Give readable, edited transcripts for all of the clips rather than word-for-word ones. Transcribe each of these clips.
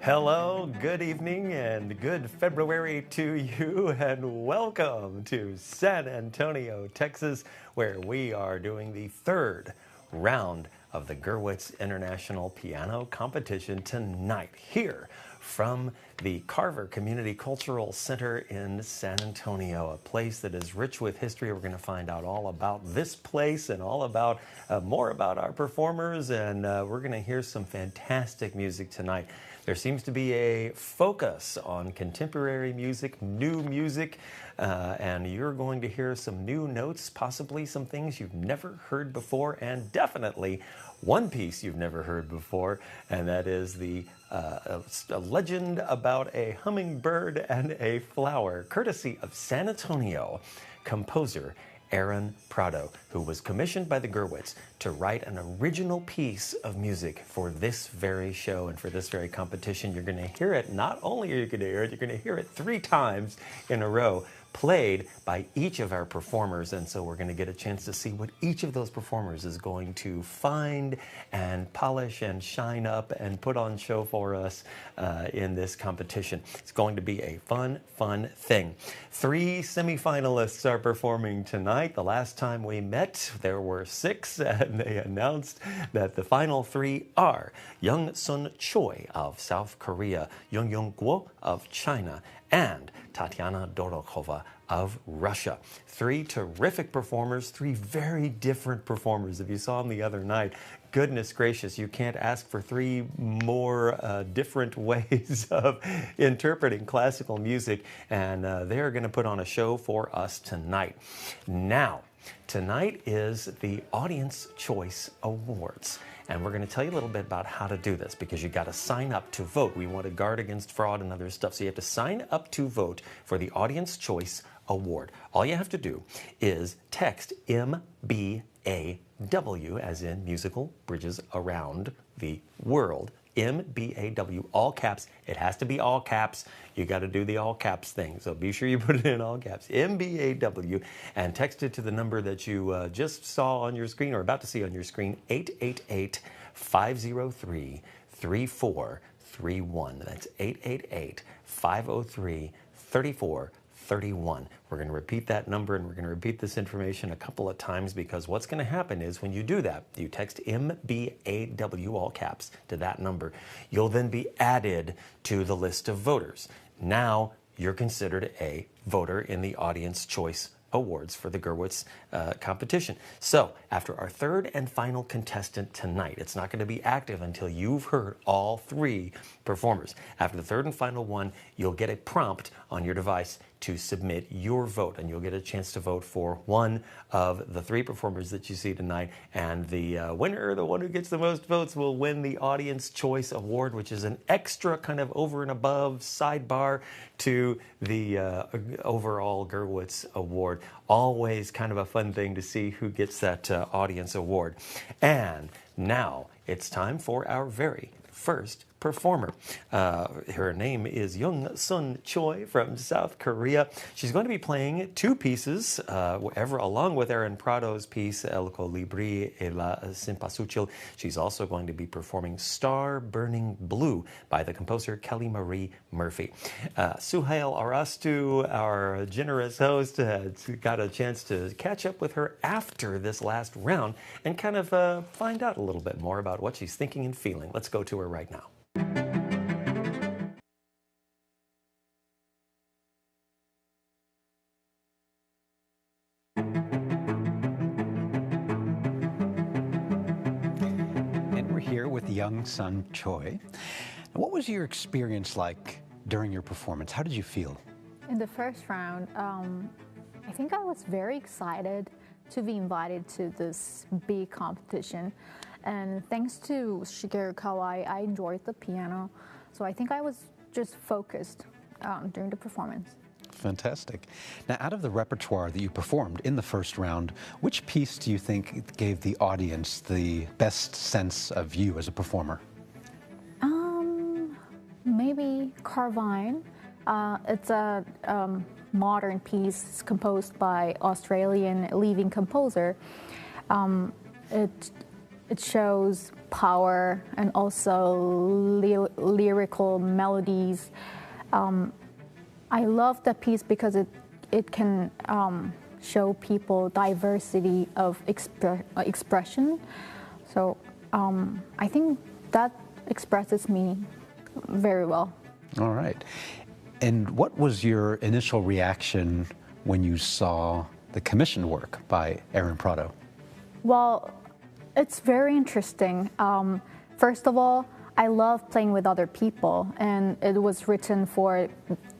Hello, good evening, and good February to you, and welcome to San Antonio, Texas, where we are doing the third round of the Gurwitz International Piano Competition tonight here from the Carver Community Cultural Center in San Antonio, a place that is rich with history. We're going to find out all about this place and all about more about our performers, and we're going to hear some fantastic music tonight. There seems to be a focus on contemporary music, new music, and you're going to hear some new notes, possibly some things you've never heard before, and definitely one piece you've never heard before, and that is a legend about a hummingbird and a flower, courtesy of San Antonio composer Prado, who was commissioned by the Gurwitz to write an original piece of music for this very show and for this very competition. You're going to hear it. Not only are you going to hear it, you're going to hear it 3 times in a row, played by each of our performers, and so we're going to get a chance to see what each of those performers is going to find and polish and shine up and put on show for us in this competition. It's going to be a fun thing. 3 semifinalists are performing tonight. The last time we met, there were 6, and they announced that the final 3 are Young Sun Choi of South Korea, Yungyung Guo of China, and Tatiana Dorokhova of Russia. 3 terrific performers, 3 very different performers. If you saw them the other night, goodness gracious, you can't ask for 3 more different ways of interpreting classical music, and they're going to put on a show for us tonight. Now, tonight is the Audience Choice Awards. And we're going to tell you a little bit about how to do this, because you got to sign up to vote. We want to guard against fraud and other stuff. So you have to sign up to vote for the Audience Choice Award. All you have to do is text MBAW, as in musical bridges around the world. MBAW, all caps. It has to be all caps. You got to do the all caps thing. So be sure you put it in all caps. MBAW, and text it to the number that you just saw on your screen or about to see on your screen, 888-503-3431. That's 888-503-3431. We're going to repeat that number, and we're going to repeat this information a couple of times, because what's going to happen is when you do that, you text MBAW, all caps, to that number. You'll then be added to the list of voters. Now you're considered a voter in the Audience Choice Awards for the Gurwitz competition. So after our third and final contestant tonight, it's not going to be active until you've heard all 3 performers. After the third and final one, you'll get a prompt on your device to submit your vote, and you'll get a chance to vote for one of the 3 performers that you see tonight, and the winner, the one who gets the most votes, will win the Audience Choice Award, which is an extra kind of over and above sidebar to the overall Gurwitz Award. Always kind of a fun thing to see who gets that Audience Award. And now it's time for our very first performer. Her name is Young Sun Choi from South Korea. She's going to be playing 2 pieces, along with Prado's piece, El Colibrí et la Cempasúchil. She's also going to be performing Star Burning Blue by the composer Kelly Marie Murphy. Suhail Arastu, our generous host, got a chance to catch up with her after this last round and kind of find out a little bit more about what she's thinking and feeling. Let's go to her right now. And we're here with Young Sun Choi. What was your experience like during your performance? How did you feel? In the first round, I think I was very excited to be invited to this big competition. And thanks to Shigeru Kawai, I enjoyed the piano. So I think I was just focused during the performance. Fantastic. Now, out of the repertoire that you performed in the first round, which piece do you think gave the audience the best sense of you as a performer? Maybe Carvine. It's a modern piece composed by Australian leading composer. it shows power and also lyrical melodies. I love the piece because it can show people diversity of expression. So I think that expresses me very well. All right. And what was your initial reaction when you saw the commissioned work by Aaron Prado? Well, it's very interesting. First of all, I love playing with other people, and it was written for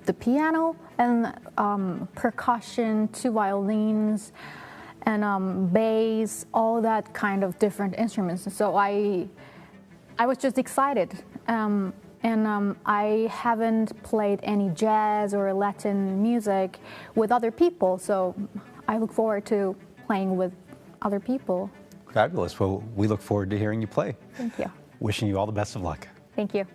the piano and percussion, 2 violins, and bass, all that kind of different instruments. So I was just excited. I haven't played any jazz or Latin music with other people, so I look forward to playing with other people. Fabulous. Well, we look forward to hearing you play. Thank you. Wishing you all the best of luck. Thank you.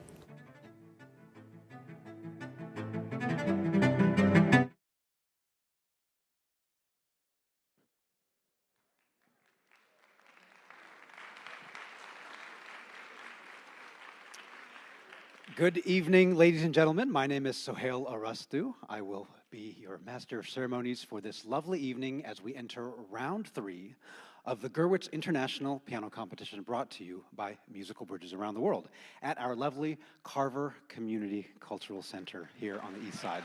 Good evening, ladies and gentlemen. My name is Sohail Arastu. I will be your master of ceremonies for this lovely evening as we enter round 3 of the Gurwitz International Piano Competition, brought to you by musical bridges around the world at our lovely Carver Community Cultural Center here on the East Side.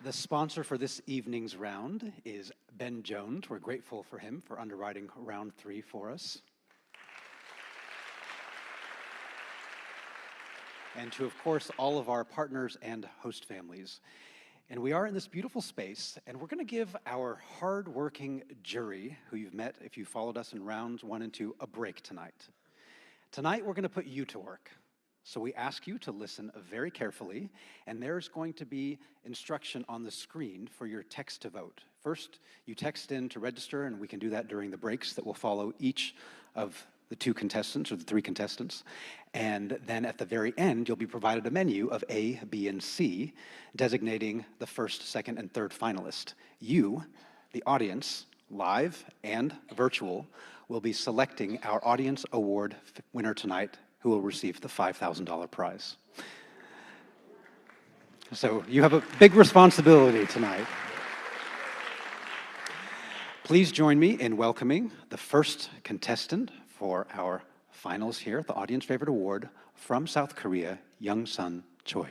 The sponsor for this evening's round is Ben Jones. We're grateful for him for underwriting round 3 for us. And to, of course, all of our partners and host families. And we are in this beautiful space, and we're going to give our hard-working jury, who you've met if you followed us in rounds 1 and 2, a break tonight. Tonight, we're going to put you to work. So we ask you to listen very carefully, and there's going to be instruction on the screen for your text to vote. First, you text in to register, and we can do that during the breaks that will follow each of the 2 contestants, or the 3 contestants. And then at the very end, you'll be provided a menu of A, B, and C, designating the first, second, and third finalist. You, the audience, live and virtual, will be selecting our Audience Award winner tonight, who will receive the $5,000 prize. So you have a big responsibility tonight. Please join me in welcoming the first contestant for our finals here at the Audience Favorite Award from South Korea, Young Sun Choi.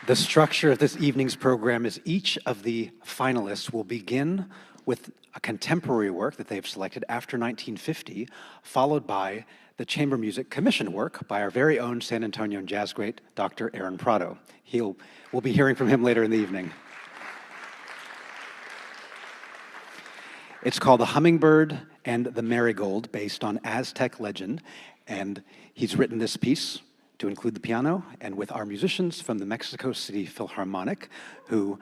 The structure of this evening's program is each of the finalists will begin with a contemporary work that they've selected after 1950, followed by the chamber music commission work by our very own San Antonio jazz great, Dr. Aaron Prado. We'll be hearing from him later in the evening. It's called the Hummingbird and the Marigold, based on Aztec legend, and he's written this piece to include the piano, and with our musicians from the Mexico City Philharmonic, who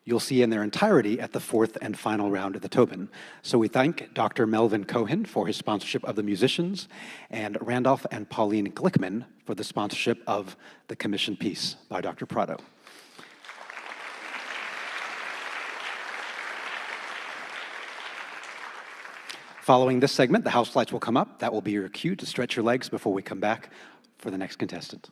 you'll see in their entirety at the fourth and final round of the Tobin. So we thank Dr. Melvin Cohen for his sponsorship of the musicians, and Randolph and Pauline Glickman for the sponsorship of the commission piece by Dr. Prado. Following this segment, the house lights will come up. That will be your cue to stretch your legs before we come back for the next contestant.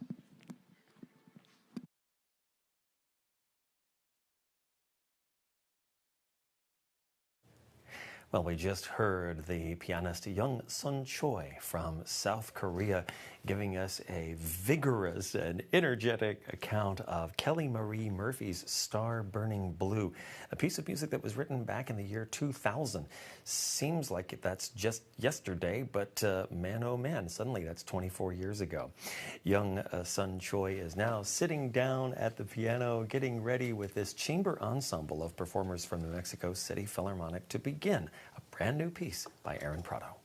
Well, we just heard the pianist Young Sun Choi from South Korea giving us a vigorous and energetic account of Kelly Marie Murphy's Star Burning Blue, a piece of music that was written back in the year 2000. Seems like that's just yesterday, but man, oh man, suddenly that's 24 years ago. Young Sun Choi is now sitting down at the piano, getting ready with this chamber ensemble of performers from the Mexico City Philharmonic to begin a brand new piece by Aaron Prado.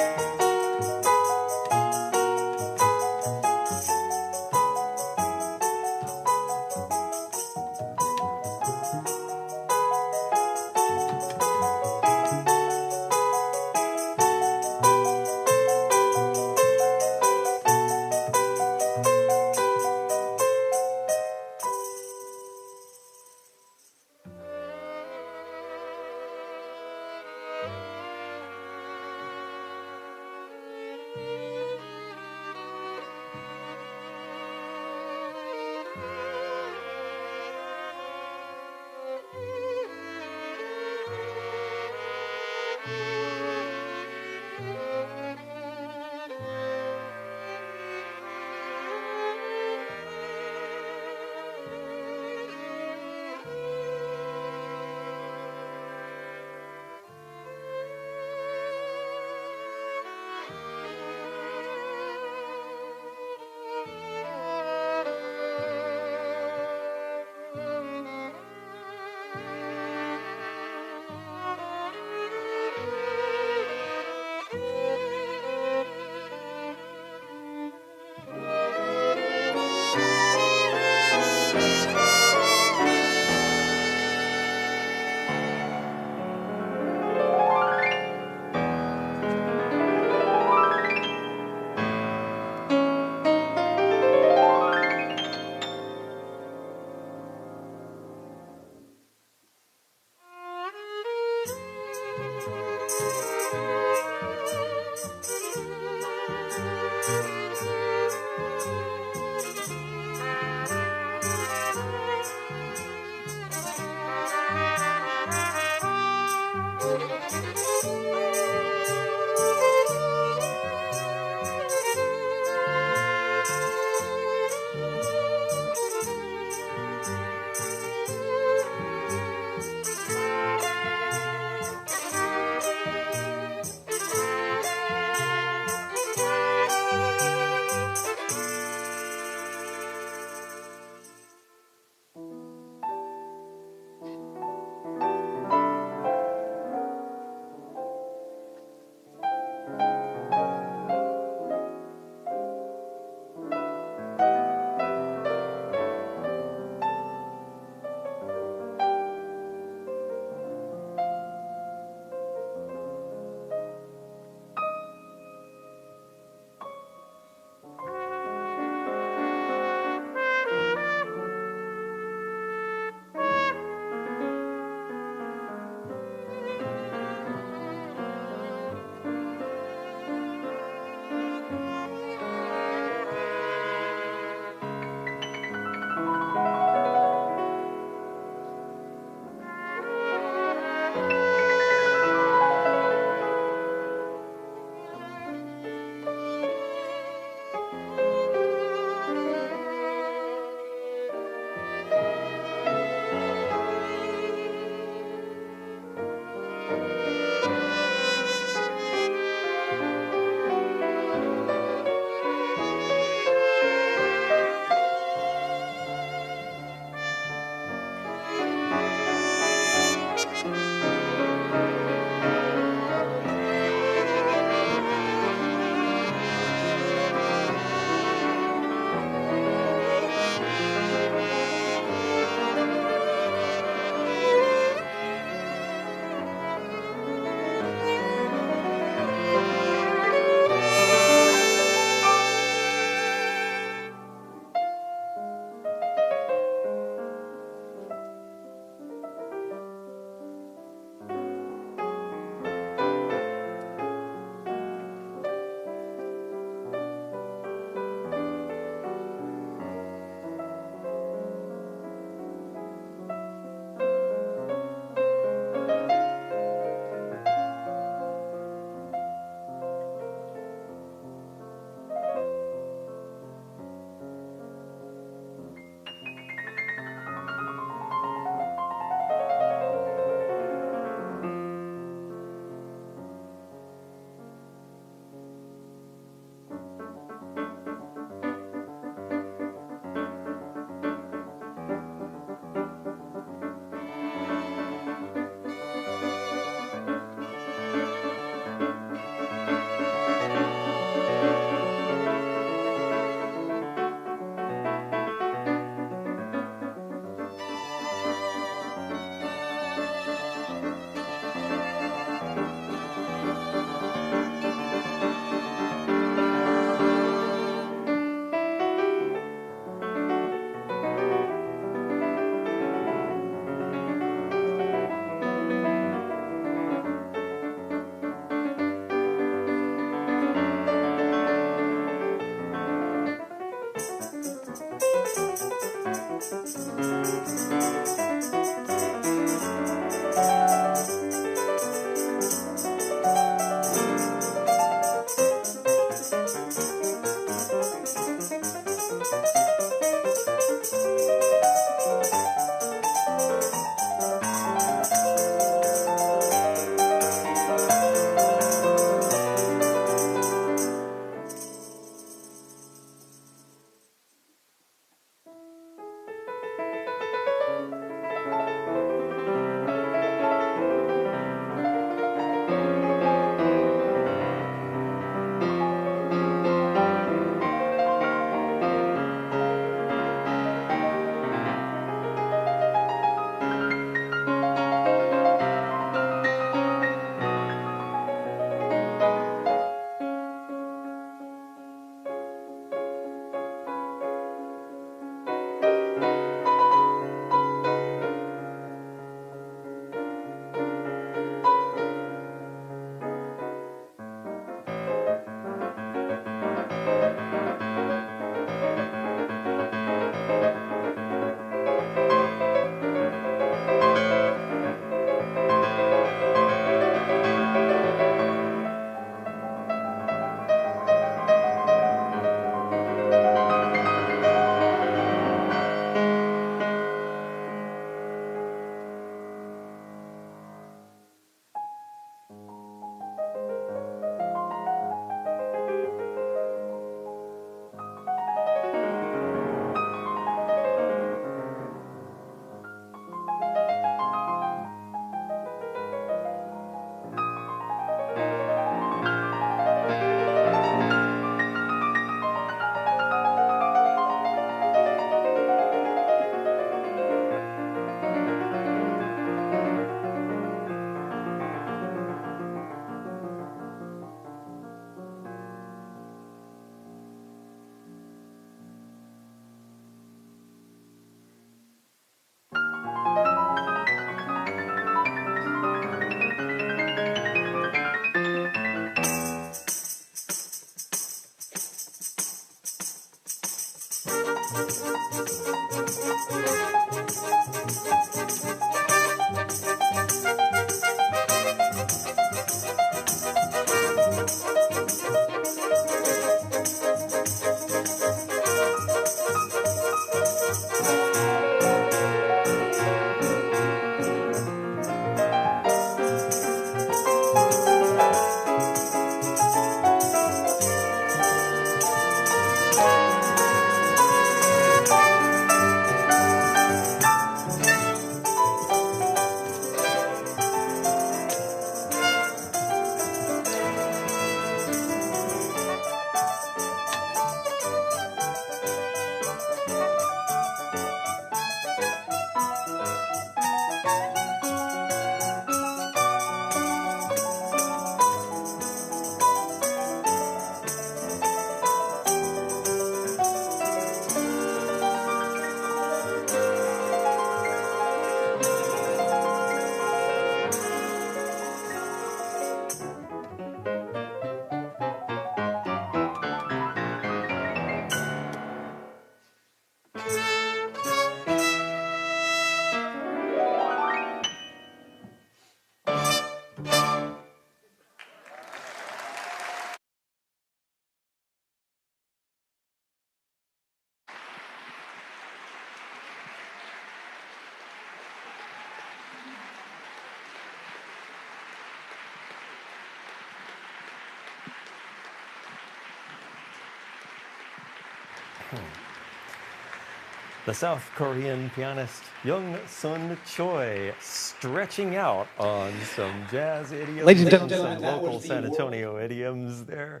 The South Korean pianist Young Sun Choi stretching out on some jazz idioms, Ladies and gentlemen, some local San Antonio idioms there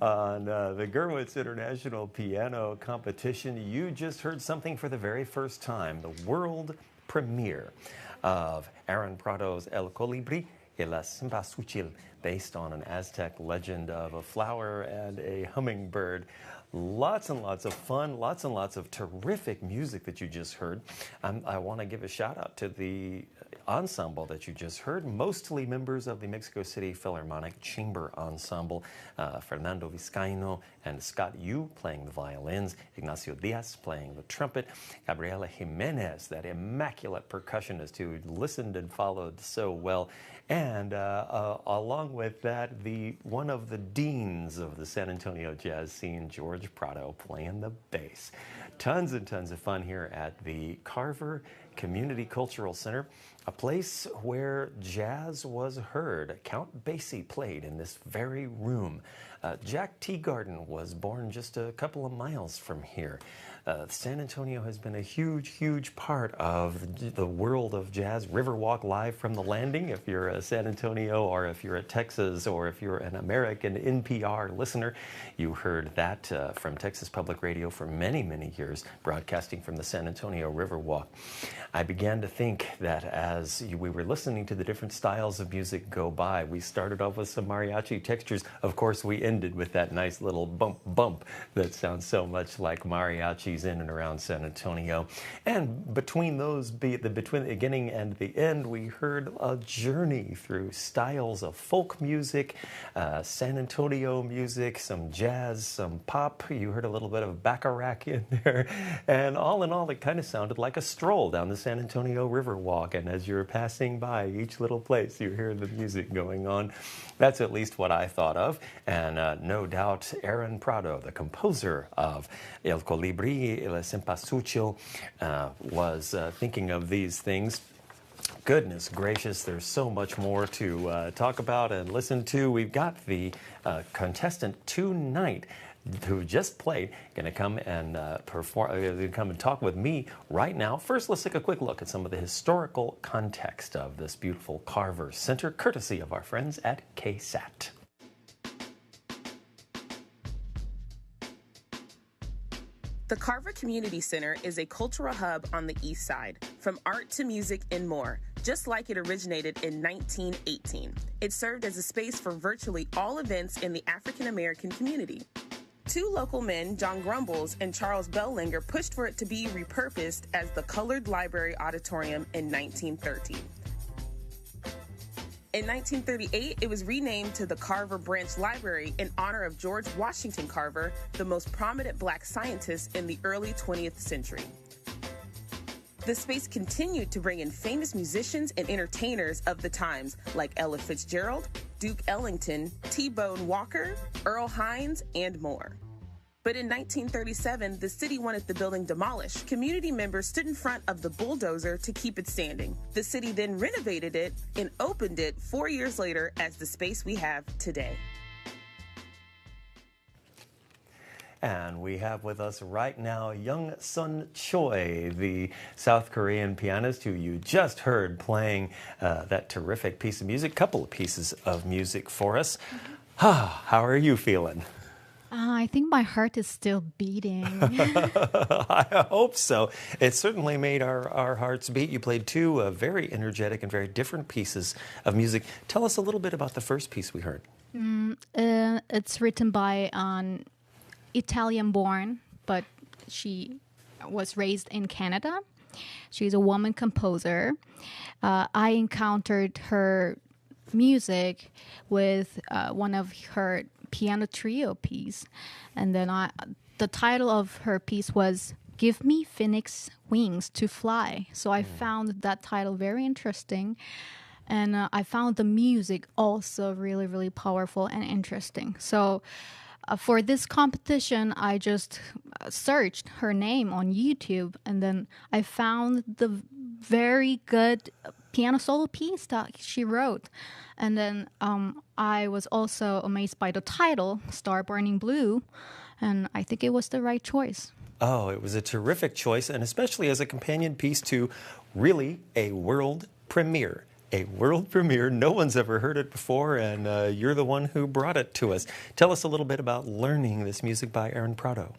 on the Gurwitz International Piano Competition. You just heard something for the very first time, the world premiere of Aaron Prado's El Colibrí y la Cempasúchil, based on an Aztec legend of a flower and a hummingbird. Lots and lots of fun, lots and lots of terrific music that you just heard. I want to give a shout out to the ensemble that you just heard, mostly members of the Mexico City Philharmonic Chamber Ensemble. Fernando Vizcaino and Scott Yu playing the violins, Ignacio Diaz playing the trumpet, Gabriela Jimenez, that immaculate percussionist who listened and followed so well. And along with that, one of the deans of the San Antonio jazz scene, George Prado, playing the bass. Tons and tons of fun here at the Carver Community Cultural Center, a place where jazz was heard. Count Basie played in this very room. Jack Teagarden was born just a couple of miles from here. San Antonio has been a huge, huge part of the world of jazz. Riverwalk live from the Landing, if you're a San Antonio or if you're a Texas or if you're an American NPR listener, you heard that from Texas Public Radio for many, many years, broadcasting from the San Antonio Riverwalk. I began to think that as we were listening to the different styles of music go by, we started off with some mariachi textures. Of course, we ended with that nice little bump bump that sounds so much like mariachis in and around San Antonio. And between those, between the beginning and the end, we heard a journey through styles of folk music, San Antonio music, some jazz, some pop. You heard a little bit of Bacharach in there. And all in all, it kind of sounded like a stroll down the San Antonio Riverwalk. And as you're passing by each little place, you hear the music going on. That's at least what I thought of. And no doubt Aaron Prado, the composer of El Colibrí y la Cempasúchil, was thinking of these things. Goodness gracious, there's so much more to talk about and listen to. We've got the contestant tonight who just played, going to come and come and talk with me right now. First, let's take a quick look at some of the historical context of this beautiful Carver Center, courtesy of our friends at KSAT. The Carver Community Center is a cultural hub on the East Side, from art to music and more, just like it originated in 1918. It served as a space for virtually all events in the African American community. Two local men, John Grumbles and Charles Bellinger, pushed for it to be repurposed as the Colored Library Auditorium in 1913. In 1938, it was renamed to the Carver Branch Library in honor of George Washington Carver, the most prominent black scientist in the early 20th century. The space continued to bring in famous musicians and entertainers of the times like Ella Fitzgerald, Duke Ellington, T-Bone Walker, Earl Hines, and more. But in 1937, the city wanted the building demolished. Community members stood in front of the bulldozer to keep it standing. The city then renovated it and opened it 4 years later as the space we have today. And we have with us right now Young Sun Choi, the South Korean pianist who you just heard playing that terrific piece of music, couple of pieces of music for us. How are you feeling? I think my heart is still beating. I hope so. It certainly made our hearts beat. You played two very energetic and very different pieces of music. Tell us a little bit about the first piece we heard. It's written by an Italian-born, but she was raised in Canada. She's a woman composer. I encountered her music with one of her piano trio piece, and then the title of her piece was "Give Me Phoenix Wings to Fly." So I found that title very interesting, and I found the music also really, really powerful and interesting. So for this competition, I just searched her name on YouTube, and then I found the very good piano solo piece that she wrote. And then I was also amazed by the title, Star Burning Blue, and I think it was the right choice. Oh, it was a terrific choice, and especially as a companion piece to really a world premiere. A world premiere. No one's ever heard it before, and you're the one who brought it to us. Tell us a little bit about learning this music by Aaron Prado.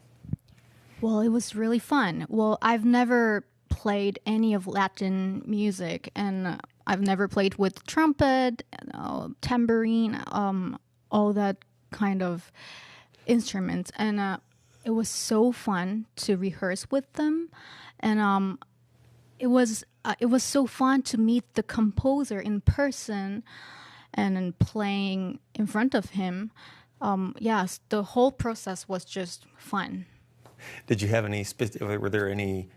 Well, it was really fun. Well, I've never played any of Latin music, and I've never played with trumpet, tambourine, all that kind of instruments. And it was so fun to rehearse with them, and it was so fun to meet the composer in person and playing in front of him. Yes, the whole process was just fun. Did you have were there any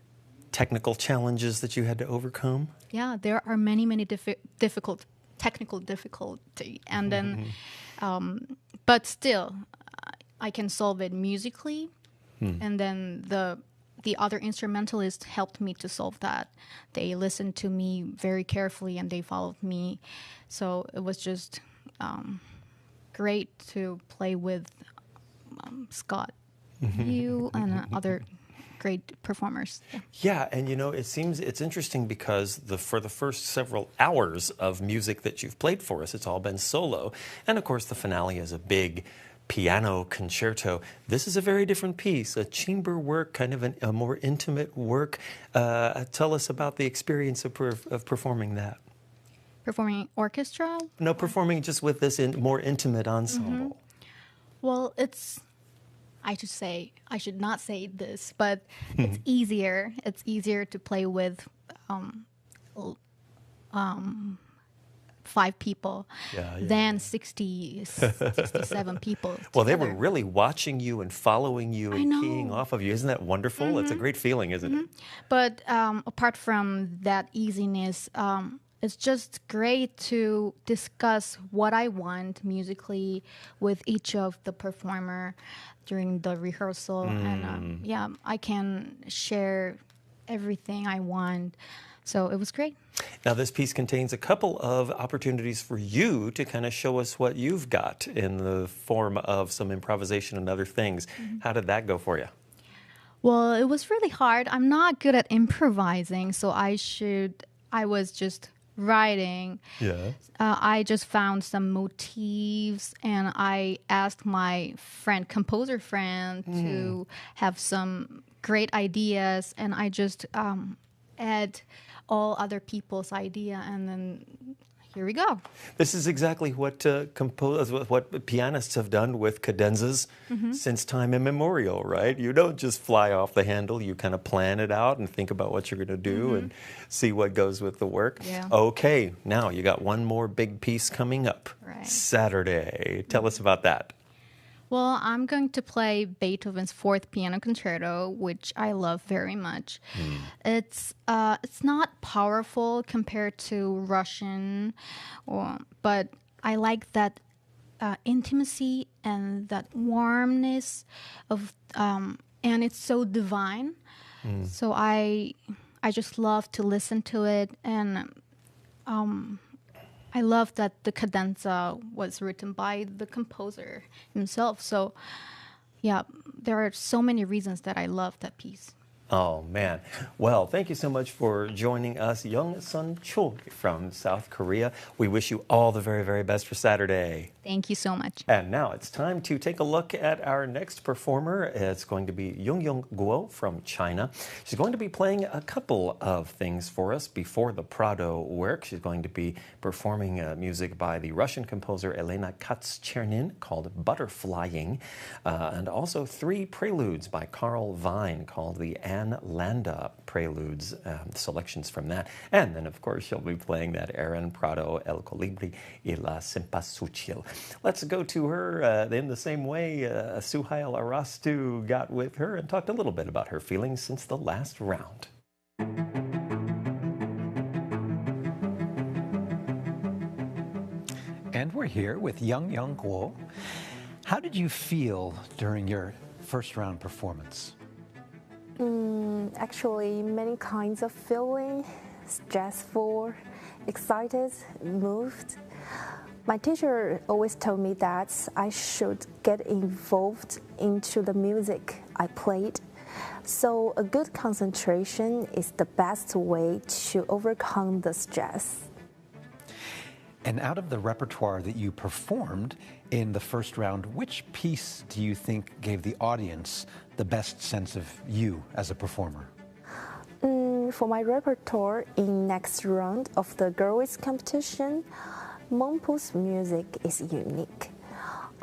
technical challenges that you had to overcome? Yeah, there are many technical difficulty, and then, but still, I can solve it musically, and then the other instrumentalists helped me to solve that. They listened to me very carefully, and they followed me, so it was just great to play with Scott, you, and other great performers. Yeah, and you know, it's interesting because for the first several hours of music that you've played for us, it's all been solo. And of course, the finale is a big piano concerto. This is a very different piece, a chamber work, kind of a more intimate work. Tell us about the experience of performing that. Performing orchestra? No, performing just with this more intimate ensemble. Well, I should not say this, but it's easier. It's easier to play with 5 people than 67 people. Well, they were really watching you and following you and keying off of you. Isn't that wonderful? It's a great feeling, isn't it? But apart from that easiness, it's just great to discuss what I want musically with each of the performer during the rehearsal. And I can share everything I want. So it was great. Now, this piece contains a couple of opportunities for you to kind of show us what you've got in the form of some improvisation and other things. How did that go for you? Well, it was really hard. I'm not good at improvising, so I was just writing. Yeah. I just found some motifs, and I asked my composer friend, to have some great ideas, and I just add all other people's idea, and then here we go. This is exactly what what pianists have done with cadenzas since time immemorial, right? You don't just fly off the handle. You kind of plan it out and think about what you're going to do and see what goes with the work. Yeah. Okay, now you got one more big piece coming up. Right. Saturday. Tell us about that. Well, I'm going to play Beethoven's Fourth Piano Concerto, which I love very much. It's not powerful compared to Russian, but I like that intimacy and that warmness of, and it's so divine. So I just love to listen to it, and I love that the cadenza was written by the composer himself. So, yeah, there are so many reasons that I love that piece. Oh, man. Well, thank you so much for joining us, Young Sun Choi from South Korea. We wish you all the very, very best for Saturday. Thank you so much. And now it's time to take a look at our next performer. It's going to be Yungyung Guo from China. She's going to be playing a couple of things for us before the Prado work. She's going to be performing music by the Russian composer ELENA KATS-CHERNIN called Butterflying, and also 3 preludes by Carl Vine called the Landa Preludes, selections from that. And then, of course, she'll be playing that Aaron Prado, El Colibrí y la Cempasúchil. Let's go to her in the same way Suhail Arastu got with her and talked a little bit about her feelings since the last round. And we're here with Yungyung Guo. How did you feel during your first round performance? Actually, many kinds of feeling: stressful, excited, moved. My teacher always told me that I should get involved into the music I played. So a good concentration is the best way to overcome the stress. And out of the repertoire that you performed in the first round, which piece do you think gave the audience the best sense of you as a performer? For my repertoire in next round of the Gurwitz competition, Muertos music is unique.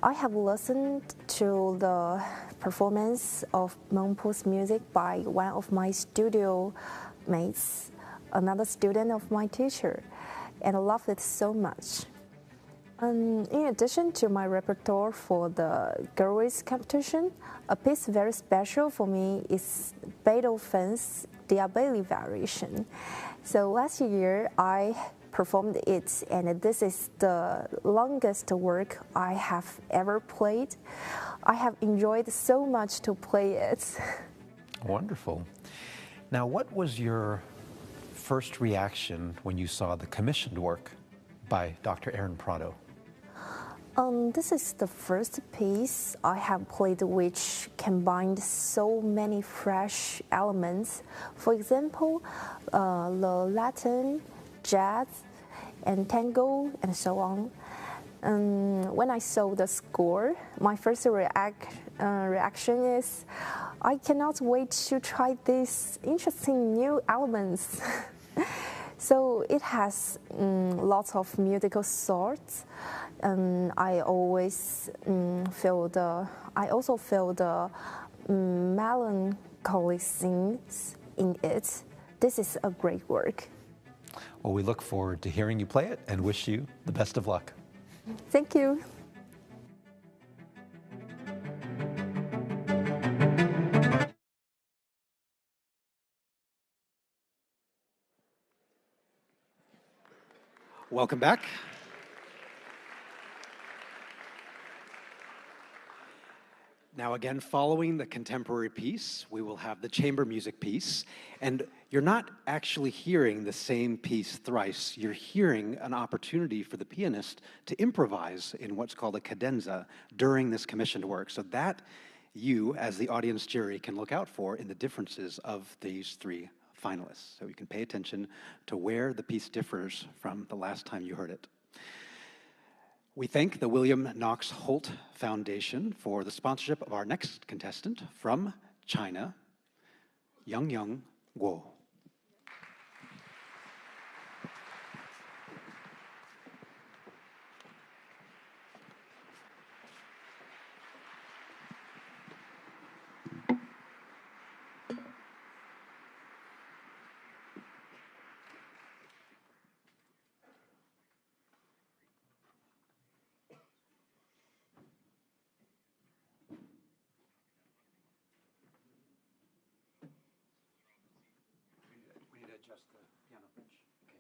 I have listened to the performance of Muertos music by one of my studio mates, another student of my teacher, and I loved it so much. In addition to my repertoire for the Gurwitz competition, a piece very special for me is Beethoven's Diabelli variation. So last year I performed it, and this is the longest work I have ever played. I have enjoyed so much to play it. Wonderful. Now, what was your first reaction when you saw the commissioned work by Dr. Aaron Prado? This is the first piece I have played which combined so many fresh elements. For example, the Latin, jazz, and tango, and so on. When I saw the score, my first reaction is, I cannot wait to try these interesting new elements. So it has lots of musical sorts. I also feel the melancholy scenes in it. This is a great work. Well, we look forward to hearing you play it and wish you the best of luck. Thank you. Welcome back. Now again, following the contemporary piece, we will have the chamber music piece. And you're not actually hearing the same piece thrice. You're hearing an opportunity for the pianist to improvise in what's called a cadenza during this commissioned work. So that you, as the audience jury, can look out for in the differences of these 3 finalists. So you can pay attention to where the piece differs from the last time you heard it. We thank the William Knox Holt Foundation for the sponsorship of our next contestant from China, Yungyung Guo. adjust the piano bench. Okay.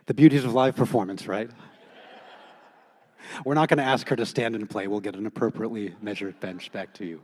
The beauties of live performance, right? We're not going to ask her to stand and play. We'll get an appropriately measured bench back to you.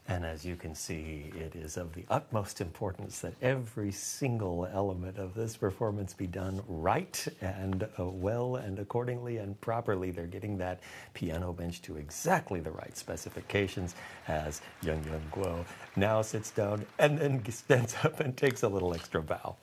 And as you can see, it is of the utmost importance that every single element of this performance be done right and well and accordingly and properly. They're getting that piano bench to exactly the right specifications as Yungyung Guo now sits down and then stands up and takes a little extra bow.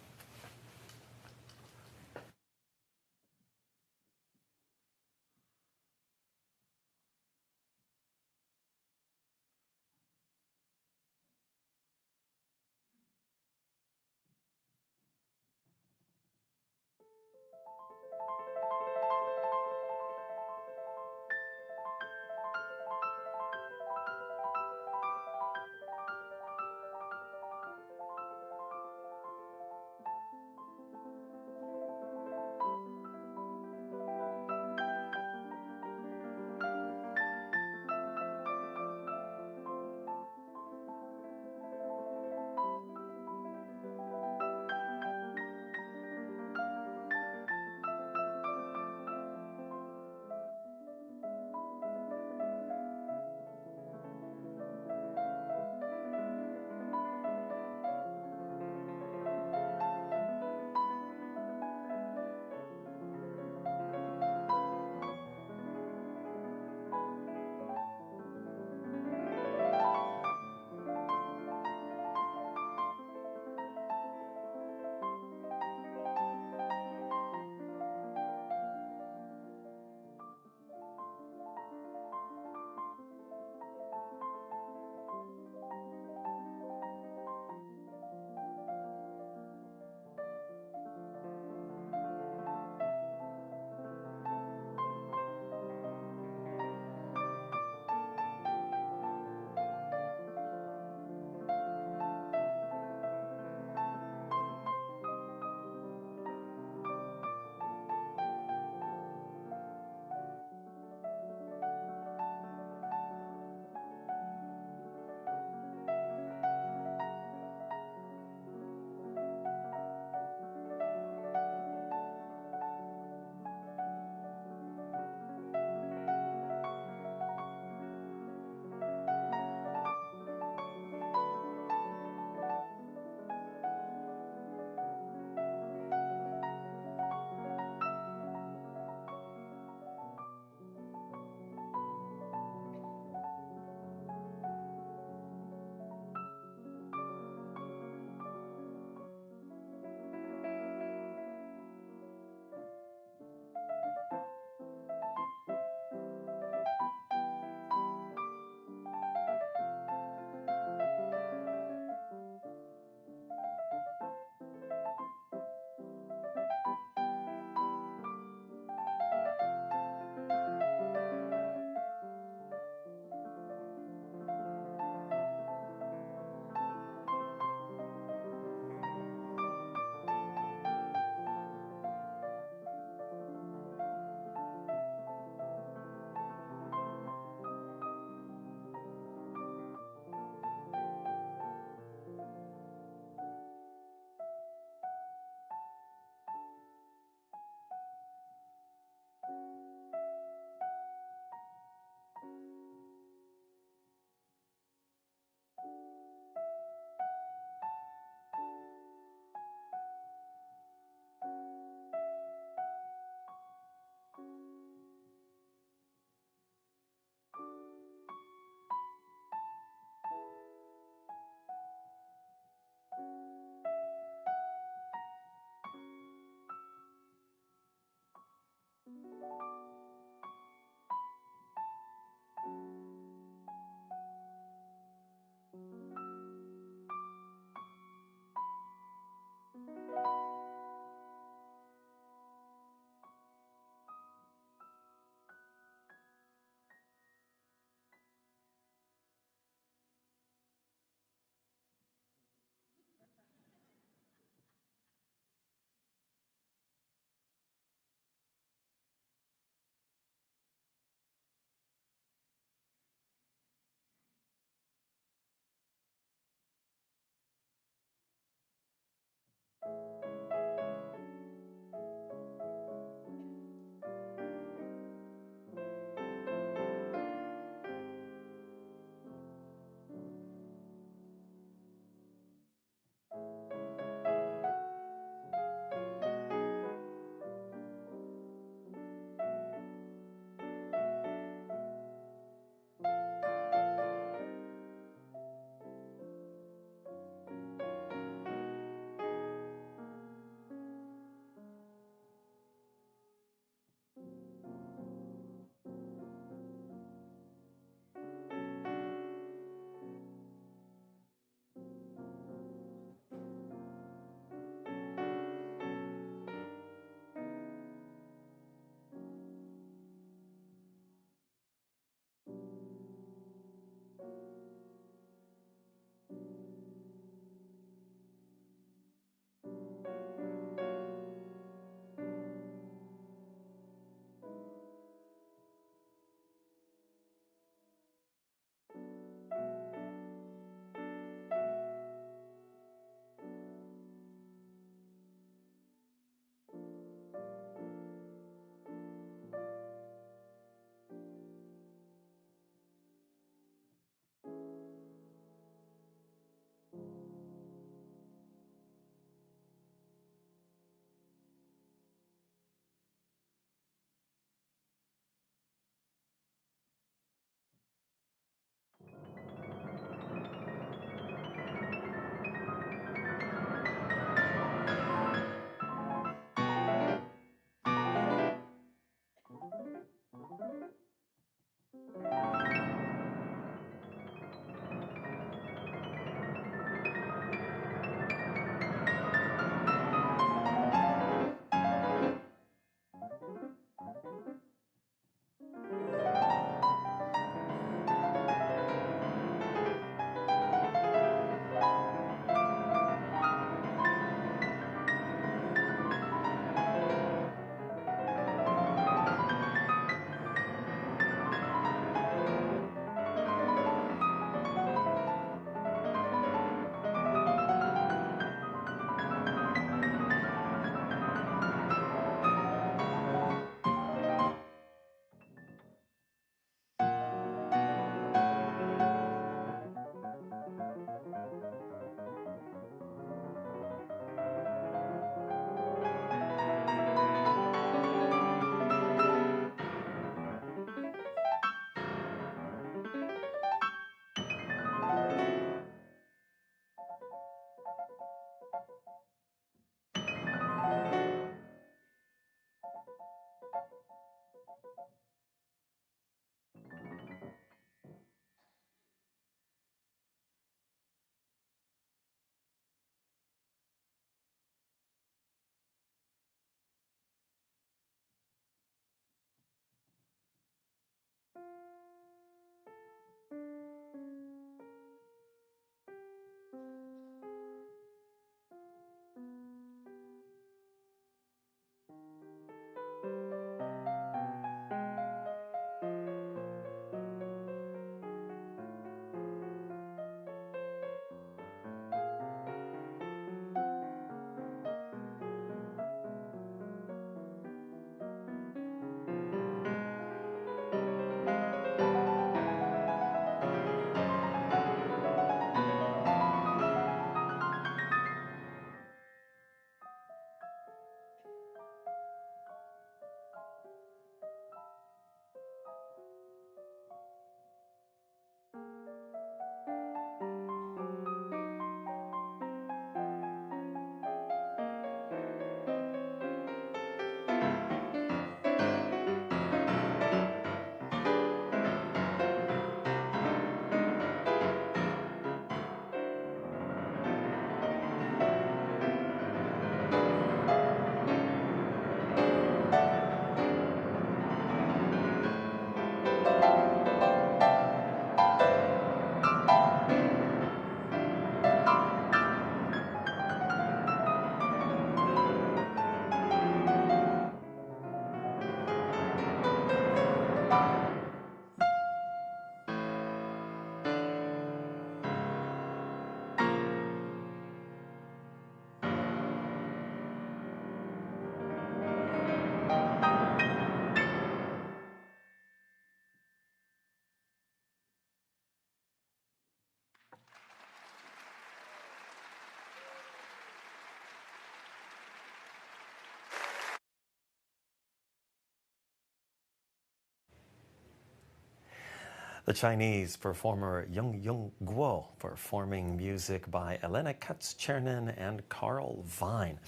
The Chinese performer Yungyung Guo performing music by ELENA KATS-CHERNIN and Carl Vine.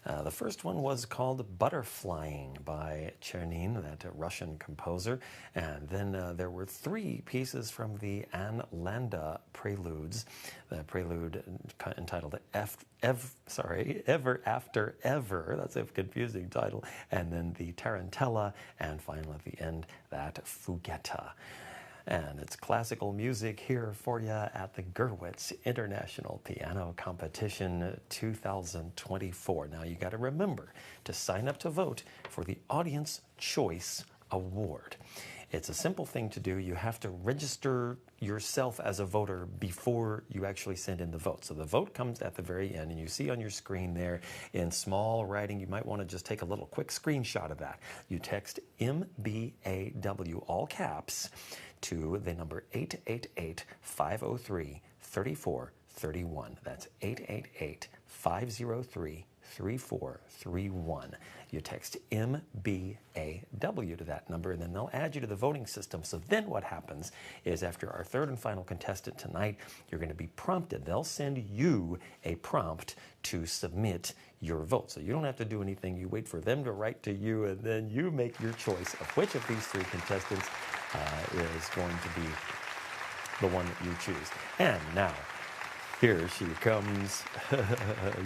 The first one was called Butterflying by Chernin, that Russian composer. And then there were three pieces from the Landa Preludes. The prelude entitled Ever After Ever. That's a confusing title. And then the Tarantella. And finally at the end, that Fughetta. And it's classical music here for you at the Gurwitz International Piano Competition 2024. Now you got to remember to sign up to vote for the Audience Choice Award. It's a simple thing to do. You have to register yourself as a voter before you actually send in the vote. So the vote comes at the very end, and you see on your screen there in small writing, you might want to just take a little quick screenshot of that. You text MBAW, all caps, to the number 888-503-3431. That's 888-503-3431. You text MBAW to that number, and then they'll add you to the voting system. So then what happens is after our third and final contestant tonight, you're going to be prompted. They'll send you a prompt to submit your vote. So you don't have to do anything. You wait for them to write to you, and then you make your choice of which of these three contestants is going to be the one that you choose. And now, here she comes.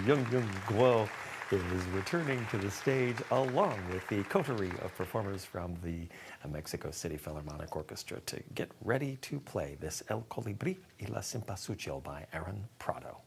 Yungyung Guo is returning to the stage along with the coterie of performers from the Mexico City Philharmonic Orchestra to get ready to play this El Colibrí y la Cempasúchil by Aaron Prado.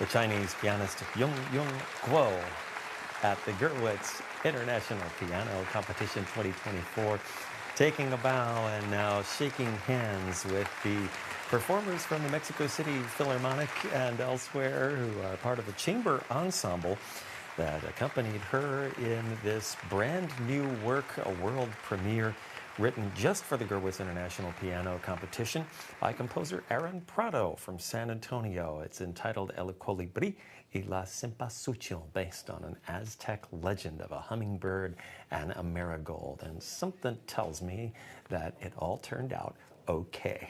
The Chinese pianist Yungyung Guo at the Gurwitz International Piano Competition 2024, taking a bow and now shaking hands with the performers from the Mexico City Philharmonic and elsewhere who are part of a chamber ensemble that accompanied her in this brand new work, a world premiere written just for the Gurwitz International Piano Competition by composer Aaron Prado from San Antonio. It's entitled El Colibrí y la Cempasúchil, based on an Aztec legend of a hummingbird and a marigold. And something tells me that it all turned out okay.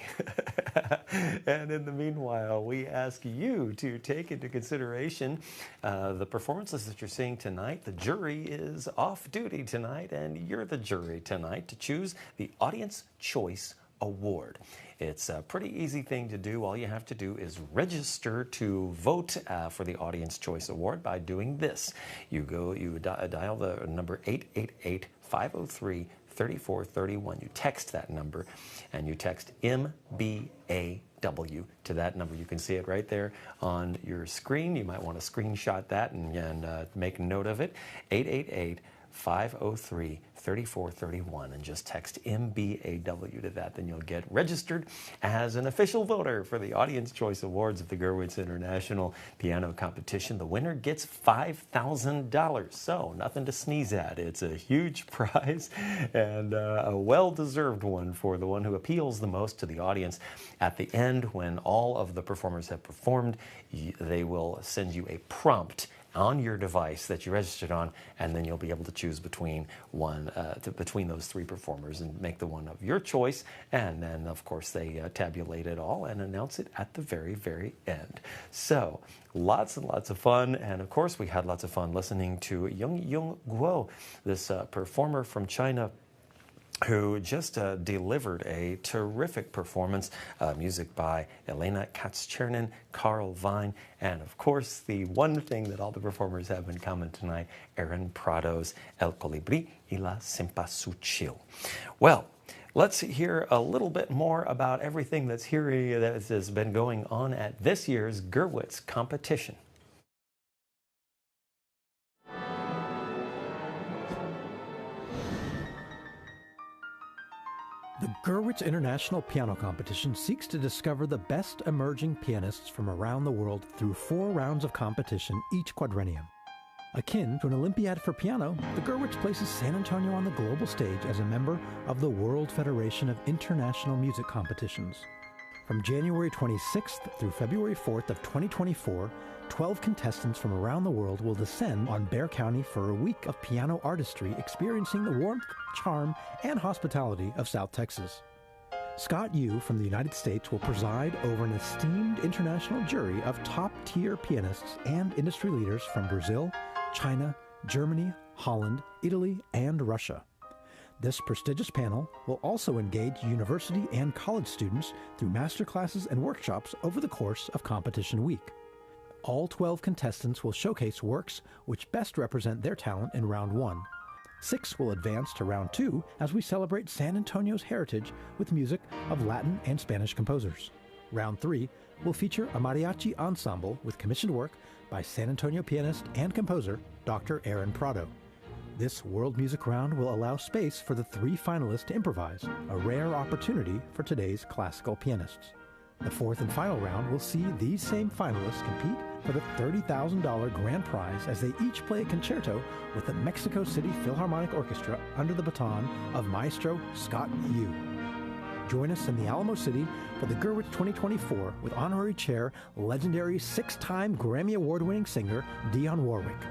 And in the meanwhile, we ask you to take into consideration the performances that you're seeing tonight. The jury is off duty tonight, and you're the jury tonight to choose the Audience Choice Award. It's a pretty easy thing to do. All you have to do is register to vote for the Audience Choice Award by doing this. You dial the number 888-503-3431. You text that number, and you text MBAW to that number. You can see it right there on your screen. You might want to screenshot that and make note of it. 888-503-3431, and just text MBAW to that. Then you'll get registered as an official voter for the Audience Choice Awards of the Gurwitz International Piano Competition. The winner gets $5,000, so nothing to sneeze at. It's a huge prize and a well-deserved one for the one who appeals the most to the audience. At the end, when all of the performers have performed, they will send you a prompt on your device that you registered on, and then you'll be able to choose between those three performers and make the one of your choice. And then, of course, they tabulate it all and announce it at the very, very end. So lots and lots of fun. And of course, we had lots of fun listening to Yungyung Guo, this performer from China, who just delivered a terrific performance, music by ELENA, KATS-CHERNIN, Carl Vine, and of course the one thing that all the performers have in common tonight, Aaron Prado's El Colibrí y la Cempasúchil. Well, let's hear a little bit more about everything that has been going on at this year's Gurwitz competition. The Gurwitz International Piano Competition seeks to discover the best emerging pianists from around the world through 4 rounds of competition each quadrennium. Akin to an Olympiad for piano, the Gurwitz places San Antonio on the global stage as a member of the World Federation of International Music Competitions. From January 26th through February 4th of 2024, 12 contestants from around the world will descend on Bexar County for a week of piano artistry, experiencing the warmth, charm, and hospitality of South Texas. Scott Yu from the United States will preside over an esteemed international jury of top-tier pianists and industry leaders from Brazil, China, Germany, Holland, Italy, and Russia. This prestigious panel will also engage university and college students through masterclasses and workshops over the course of competition week. All 12 contestants will showcase works which best represent their talent in round 1. 6 will advance to round 2 as we celebrate San Antonio's heritage with music of Latin and Spanish composers. Round 3 will feature a mariachi ensemble with commissioned work by San Antonio pianist and composer Dr. Aaron Prado. This world music round will allow space for the 3 finalists to improvise, a rare opportunity for today's classical pianists. The 4th and final round will see these same finalists compete for the $30,000 grand prize as they each play a concerto with the Mexico City Philharmonic Orchestra under the baton of Maestro Scott Yu. Join us in the Alamo City for the Gurwitz 2024 with honorary chair, legendary 6-time Grammy Award-winning singer Dionne Warwick.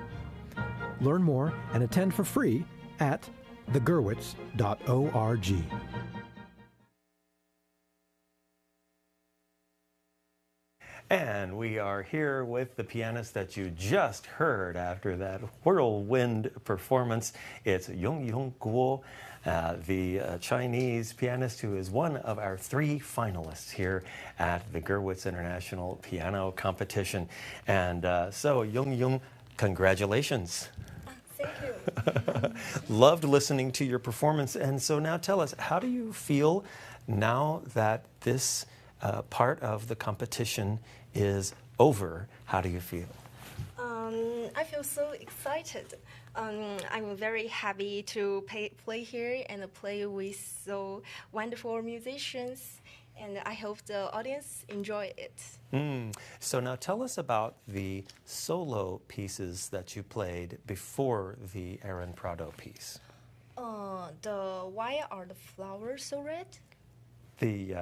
Learn more and attend for free at thegurwitz.org. And we are here with the pianist that you just heard after that whirlwind performance. It's Yungyung Guo, the Chinese pianist who is one of our 3 finalists here at the Gurwitz International Piano Competition. And so, Yungyung, congratulations. Thank you. Loved listening to your performance. And so now tell us, how do you feel now that this part of the competition is over? How do you feel? I feel so excited. I'm very happy to play here and play with so wonderful musicians, and I hope the audience enjoy it. So now tell us about the solo pieces that you played before the Aaron Prado piece. Why are the flowers so red? The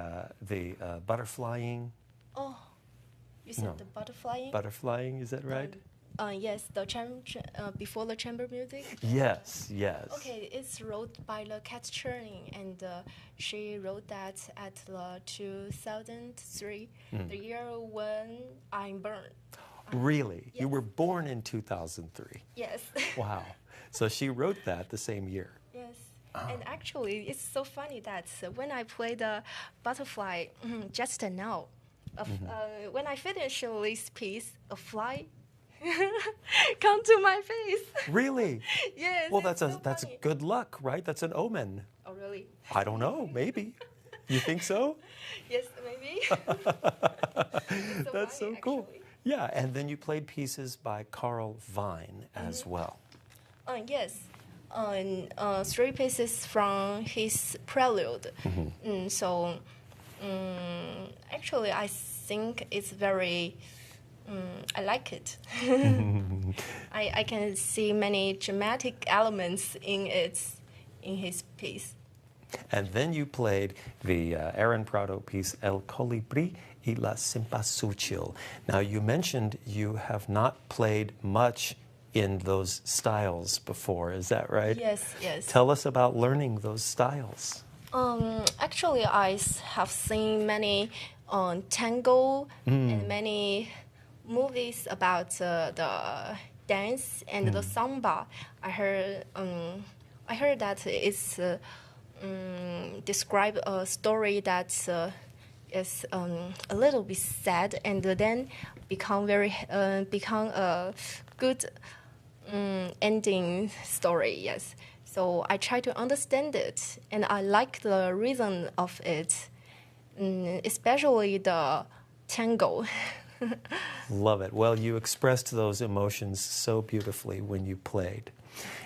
butterflying. Oh, you said the butterflying? Butterflying, is that right? Yes, before the chamber music. Yes, yes. Okay, it's wrote by the KATS-CHERNIN, and she wrote that at the 2003, the year when I'm born. Really? Yes. You were born in 2003? Yes. Wow. So she wrote that the same year? Yes. And actually, it's so funny that when I play the butterfly just now, when I finish this piece, a fly come to my face. Really? Yes. Well, it's that's funny. good luck, right? That's an omen. Oh, really? I don't know, maybe. You think so? Yes, maybe. That's so funny, cool. actually. Yeah, and then you played pieces by Carl Vine as well. Yes. 3 pieces from his Prelude. So, actually, I think it's very. I like it. I can see many dramatic elements in his piece. And then you played the Aaron Prado piece El Colibrí y la Cempasúchil. Now, you mentioned you have not played much in those styles before, is that right? Yes, yes. Tell us about learning those styles. Actually, I have seen many tango and many movies about the dance and the samba. I heard that it's describe a story that is a little bit sad and then become a good ending story. Yes. So I try to understand it, and I like the reason of it, especially the tango. Love it. Well, you expressed those emotions so beautifully when you played.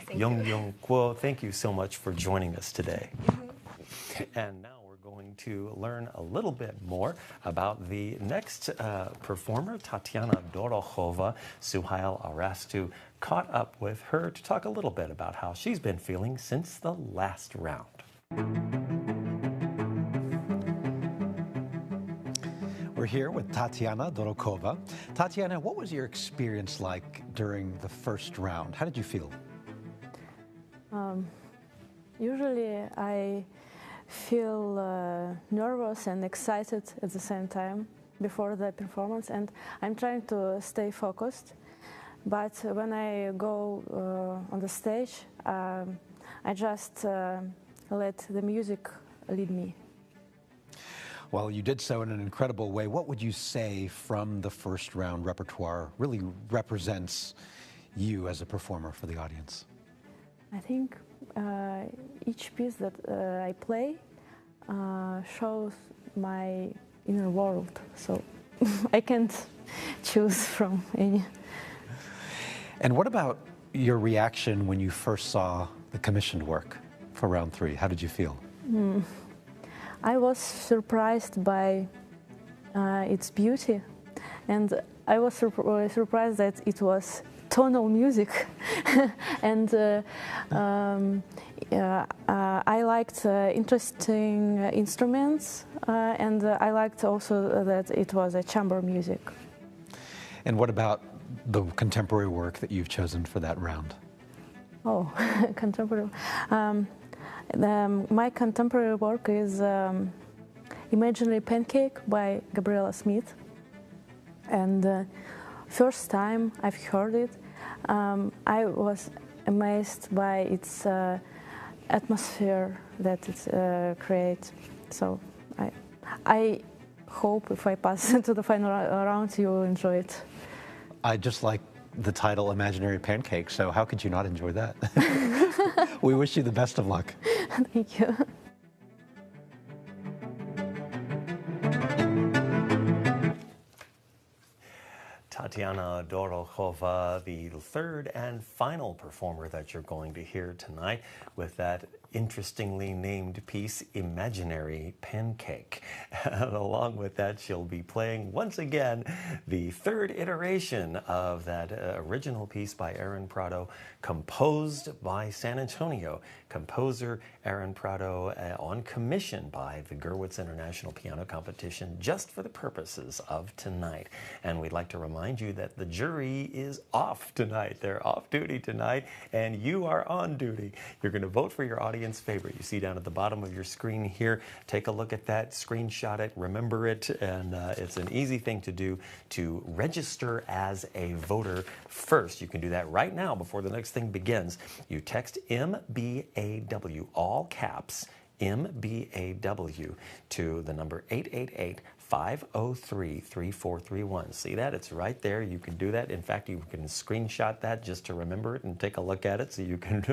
Yungyung Guo, thank you so much for joining us today. And now we're going to learn a little bit more about the next performer, Tatiana Dorokhova. Suhail Arastu caught up with her to talk a little bit about how she's been feeling since the last round. We're here with Tatiana Dorokhova. Tatiana, what was your experience like during the first round? How did you feel? Usually I feel nervous and excited at the same time before the performance, and I'm trying to stay focused. But when I go on the stage, I just let the music lead me. Well, you did so in an incredible way. What would you say from the first round repertoire really represents you as a performer for the audience? I think each piece that I play shows my inner world, so I can't choose from any. And what about your reaction when you first saw the commissioned work for round 3? How did you feel? I was surprised by its beauty, and I was surprised that it was tonal music. And I liked interesting instruments, and I liked also that it was a chamber music. And what about the contemporary work that you've chosen for that round? Oh, contemporary. My contemporary work is Imaginary Pancake by Gabriella Smith. And first time I've heard it, I was amazed by its atmosphere that it creates. So I hope if I pass to the final round, you will enjoy it. I just like the title Imaginary Pancake, so how could you not enjoy that? We wish you the best of luck. Thank you. Tatiana Dorokhova, the third and final performer that you're going to hear tonight with that interestingly named piece, Imaginary Pancake. And along with that, she'll be playing once again the third iteration of that original piece by Aaron Prado, composed by San Antonio composer Aaron Prado, on commission by the Gurwitz International Piano Competition, just for the purposes of tonight. And we'd like to remind you that the jury is off tonight. They're off duty tonight, and you are on duty. You're going to vote for your audience favorite. You see down at the bottom of your screen here. Take a look at that, screenshot it, remember it, and it's an easy thing to do to register as a voter first. You can do that right now before the next thing begins. You text MBAW, all caps, MBAW, to the number 888-503-3431. See that? It's right there. You can do that. In fact, you can screenshot that just to remember it and take a look at it so you can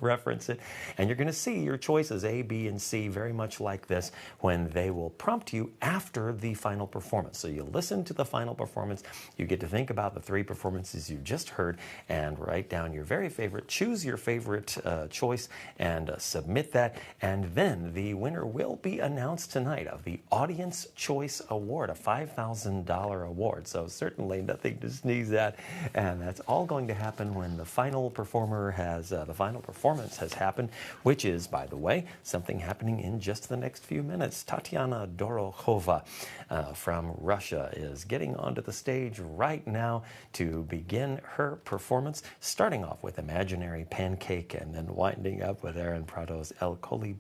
reference it. And you're going to see your choices A, B, and C very much like this when they will prompt you after the final performance. So you listen to the final performance. You get to think about the three performances you just heard and write down your very favorite. Choose your favorite choice and submit that. And then the winner will be announced tonight of the Audience Choice Award, a $5,000 award. So certainly nothing to sneeze at. And that's all going to happen when the final performer has, the final performance has happened, which is, by the way, something happening in just the next few minutes. Tatiana Dorokhova from Russia is getting onto the stage right now to begin her performance, starting off with Imaginary Pancake and then winding up with Aaron Prado's El Colibrí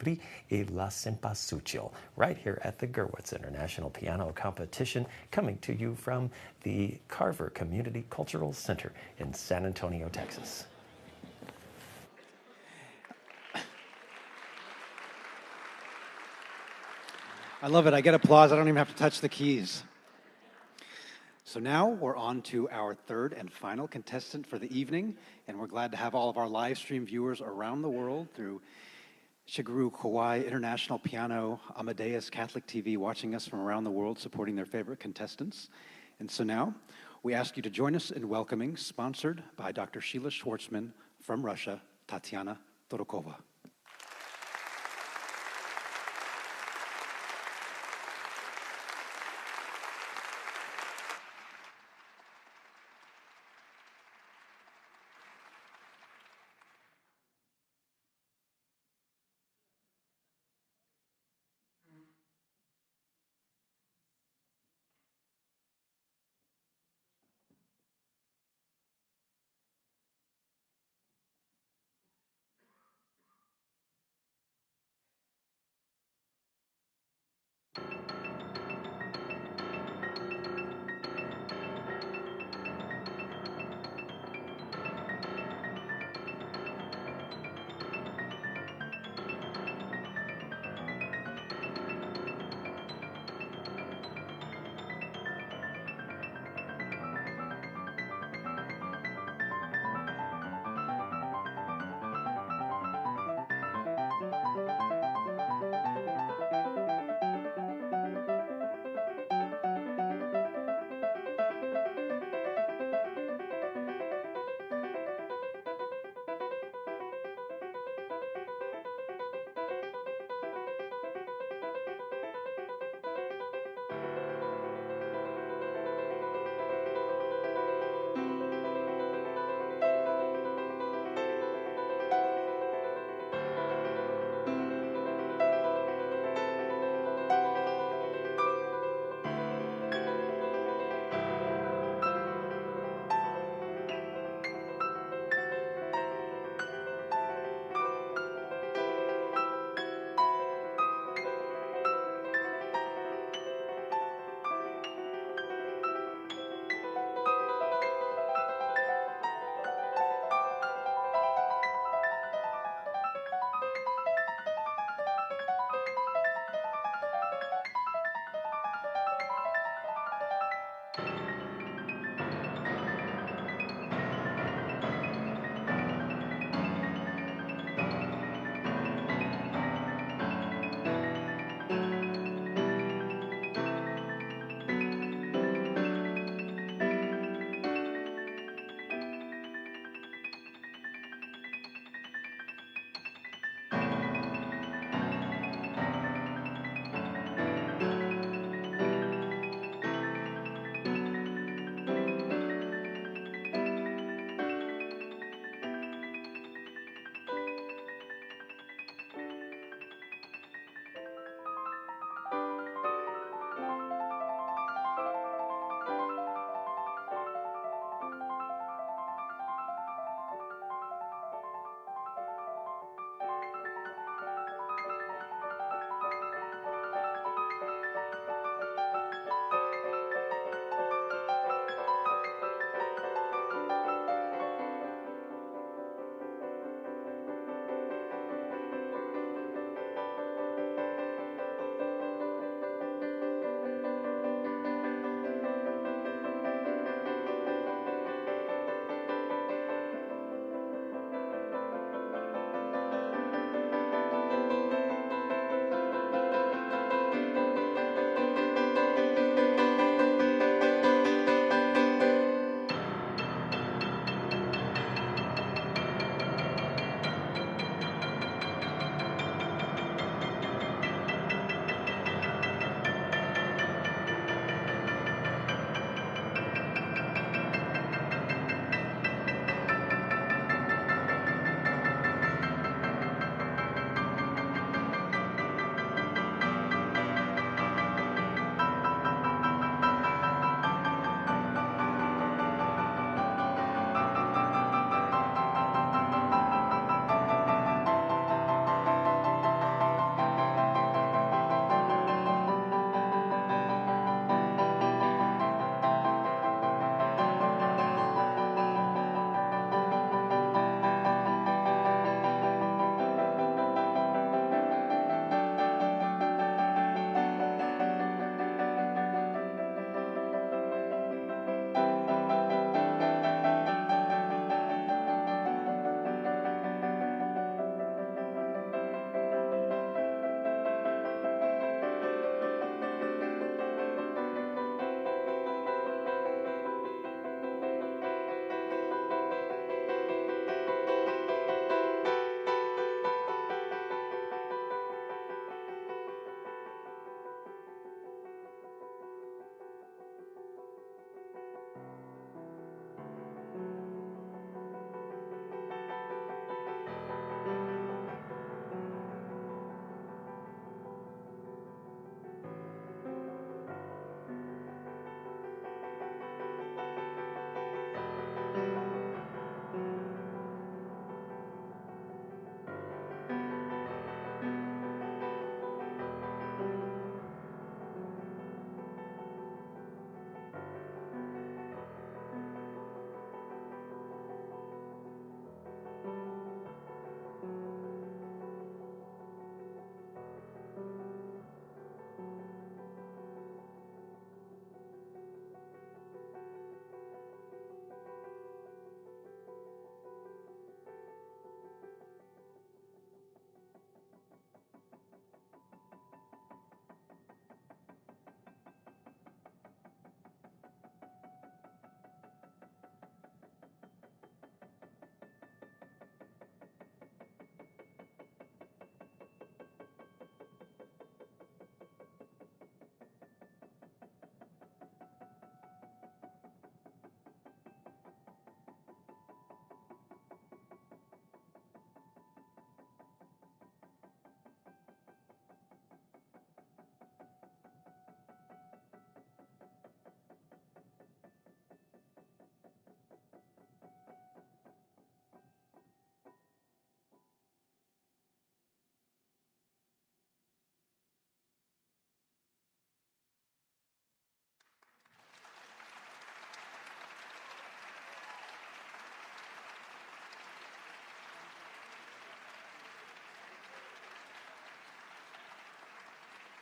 y la Cempasúchil, right here at the Gurwitz International Piano Competition, coming to you from the Carver Community Cultural Center in San Antonio, Texas. I love it. I get applause. I don't even have to touch the keys. So now we're on to our third and final contestant for the evening, and we're glad to have all of our live stream viewers around the world through Shigeru Kawai International Piano, Amadeus Catholic TV, watching us from around the world, supporting their favorite contestants. And so now we ask you to join us in welcoming, sponsored by Dr. Sheila Schwartzman from Russia, Tatiana Dorokhova.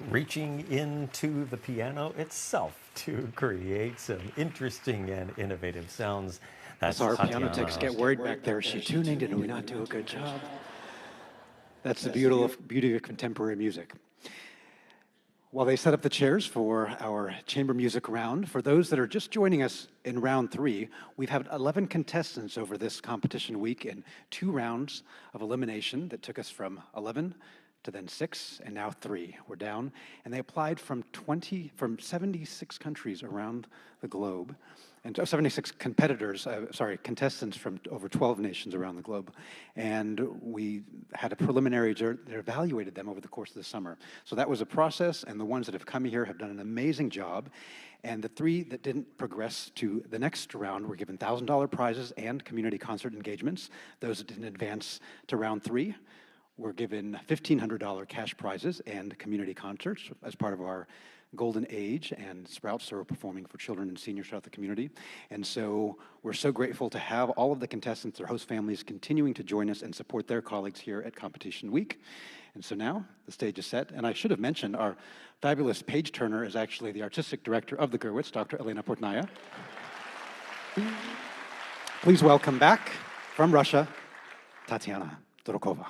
reaching into the piano itself to create some interesting and innovative sounds. That's our Tatiana. piano techs get worried back there. Is she tuning? Did we not do a good job? That's the beauty of contemporary music. While they set up the chairs for our chamber music round, for those that are just joining us in round 3, we've had 11 contestants over this competition week in 2 rounds of elimination that took us from 11 to then 6, and now 3. We're down, and they applied from 76 countries around the globe, and 76 contestants from over 12 nations around the globe. And we had a preliminary jury that evaluated them over the course of the summer. So that was a process, and the ones that have come here have done an amazing job. And the 3 that didn't progress to the next round were given $1,000 prizes and community concert engagements. Those that didn't advance to round 3 were given $1,500 cash prizes and community concerts as part of our Golden Age and Sprouts are performing for children and seniors throughout the community. And so we're so grateful to have all of the contestants, their host families, continuing to join us and support their colleagues here at Competition Week. And so now the stage is set. And I should have mentioned our fabulous page turner is actually the artistic director of the Gurwitz, Dr. ELENA Portnaya. Please welcome back from Russia, Tatiana Dorokhova.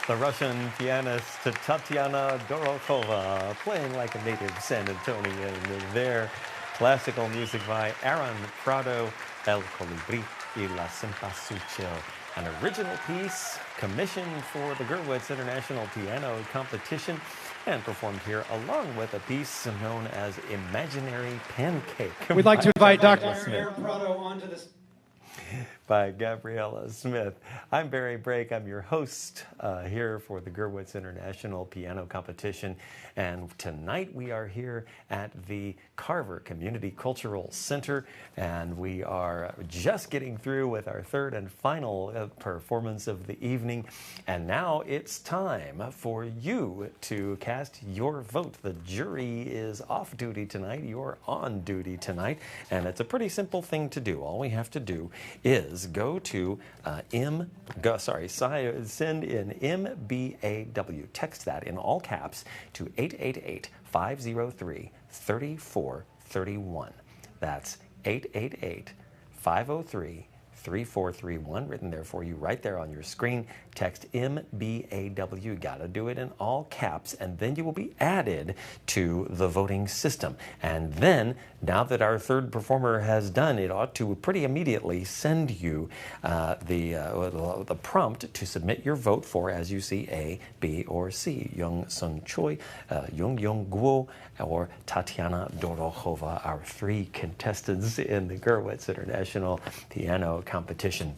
The Russian pianist Tatiana Dorokhova playing like a native San Antonian. Their classical music by Aaron Prado, El Colibrí y la Cempasúchil, an original piece commissioned for the Gurwitz International Piano Competition and performed here along with a piece known as Imaginary Pancake. We'd like to invite Dr. Aaron Prado onto this. By Gabriella Smith. I'm Barry Brake. I'm your host here for the Gurwitz International Piano Competition. And tonight we are here at the Carver Community Cultural Center. And we are just getting through with our third and final performance of the evening. And now it's time for you to cast your vote. The jury is off duty tonight. You're on duty tonight. And it's a pretty simple thing to do. All we have to do is go to send in MBAW. Text that in all caps to 888-503-3431. That's 888-503-3431, written there for you right there on your screen. Text MBAW. Got to do it in all caps, and then you will be added to the voting system. And then, now that our third performer has done, it ought to pretty immediately send you the prompt to submit your vote for, as you see, A, B, or C. Young Sun Choi, Yungyung Guo, or Tatiana Dorokhova, our three contestants in the Gurwitz International Piano Competition.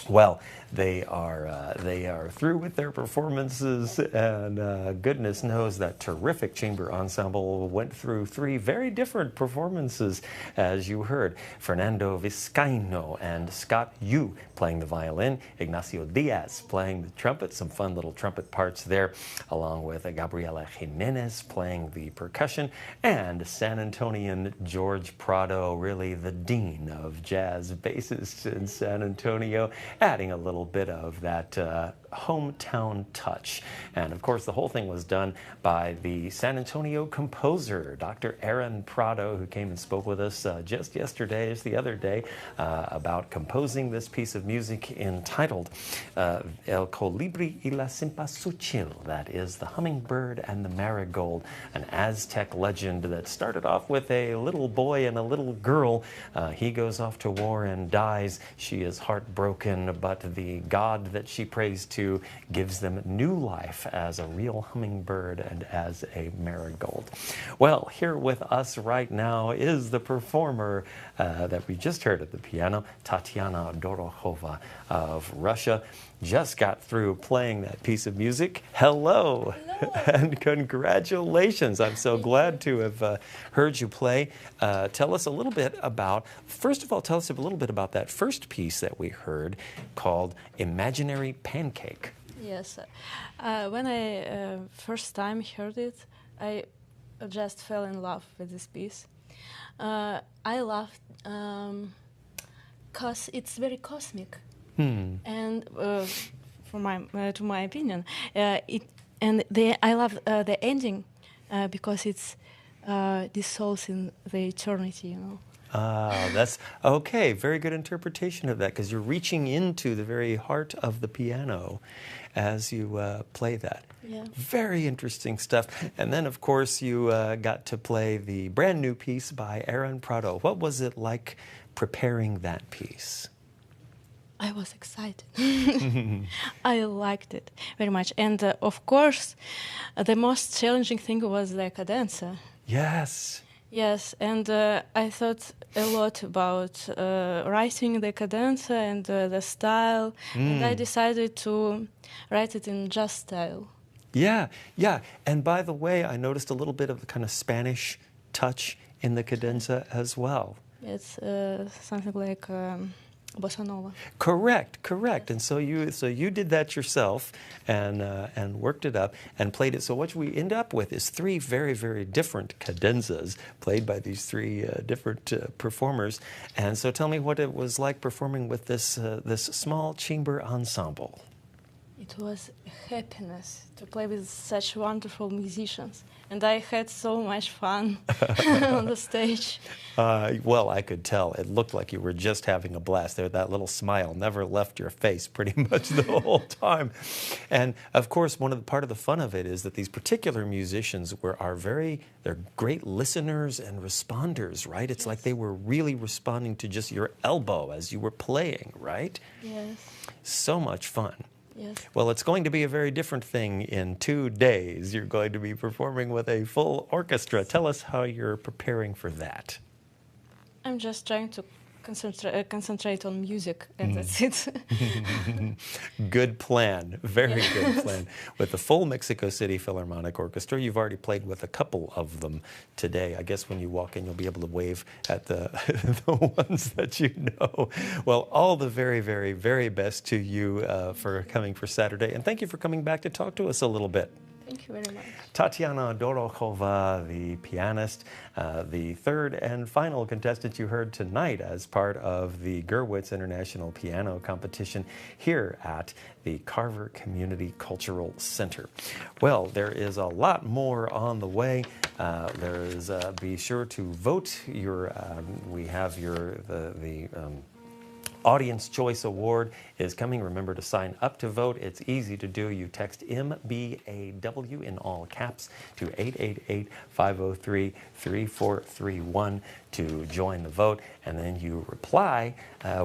Well, they are through with their performances, and goodness knows that terrific chamber ensemble went through three very different performances, as you heard. Fernando Vizcaino and Scott Yu playing the violin, Ignacio Diaz playing the trumpet, some fun little trumpet parts there, along with Gabriella Jimenez playing the percussion, and San Antonian George Prado, really the dean of jazz bassists in San Antonio, adding a little bit of that hometown touch. And of course, the whole thing was done by the San Antonio composer, Dr. Aaron Prado, who came and spoke with us just the other day, about composing this piece of music entitled El Colibrí y la Cempasúchil. That is the Hummingbird and the Marigold, an Aztec legend that started off with a little boy and a little girl. He goes off to war and dies. She is heartbroken, but the god that she prays to gives them new life as a real hummingbird and as a marigold. Well, here with us right now is the performer that we just heard at the piano, Tatiana Dorokhova of Russia. Just got through playing that piece of music. Hello. Hello. And congratulations. I'm so glad to have heard you play. Tell us a little bit about, first of all, tell us a little bit about that first piece that we heard called Imaginary Pancake. Yes. When I first time heard it, I just fell in love with this piece. I loved because it's very cosmic. And to my opinion, I love the ending because it's dissolves in the eternity, you know. Ah, that's okay. Very good interpretation of that, because you're reaching into the very heart of the piano as you play that. Yeah. Very interesting stuff. And then, of course, you got to play the brand new piece by Aaron Prado. What was it like preparing that piece? I was excited. I liked it very much. And of course, the most challenging thing was the cadenza. Yes. Yes, and I thought a lot about writing the cadenza and the style, and I decided to write it in jazz style. Yeah, yeah. And by the way, I noticed a little bit of the kind of Spanish touch in the cadenza as well. It's something like bossa nova. Correct, correct. And so you did that yourself and worked it up and played it. So what we end up with is three very, very different cadenzas played by these three different performers. And so tell me what it was like performing with this small chamber ensemble. It was a happiness to play with such wonderful musicians. And I had so much fun on the stage. Well, I could tell. It looked like you were just having a blast there. That little smile never left your face pretty much the whole time. And, of course, part of the fun of it is that these particular musicians they're great listeners and responders, right? It's like they were really responding to just your elbow as you were playing, right? Yes. So much fun. Yes. Well, it's going to be a very different thing in 2 days. You're going to be performing with a full orchestra. Tell us how you're preparing for that. I'm just trying to concentrate on music, and that's it. Good plan. Very good plan. With the full Mexico City Philharmonic Orchestra, you've already played with a couple of them today. I guess when you walk in, you'll be able to wave at the ones that you know. Well, all the very, very, very best to you for coming for Saturday. And thank you for coming back to talk to us a little bit. Thank you very much. Tatiana Dorokhova, the pianist, the third and final contestant you heard tonight as part of the Gurwitz International Piano Competition here at the Carver Community Cultural Center. Well, there is a lot more on the way. Be sure to vote. We have the Audience Choice Award is coming. Remember to sign up to vote. It's easy to do. You text MBAW in all caps to 888-503-3431 to join the vote, and then you reply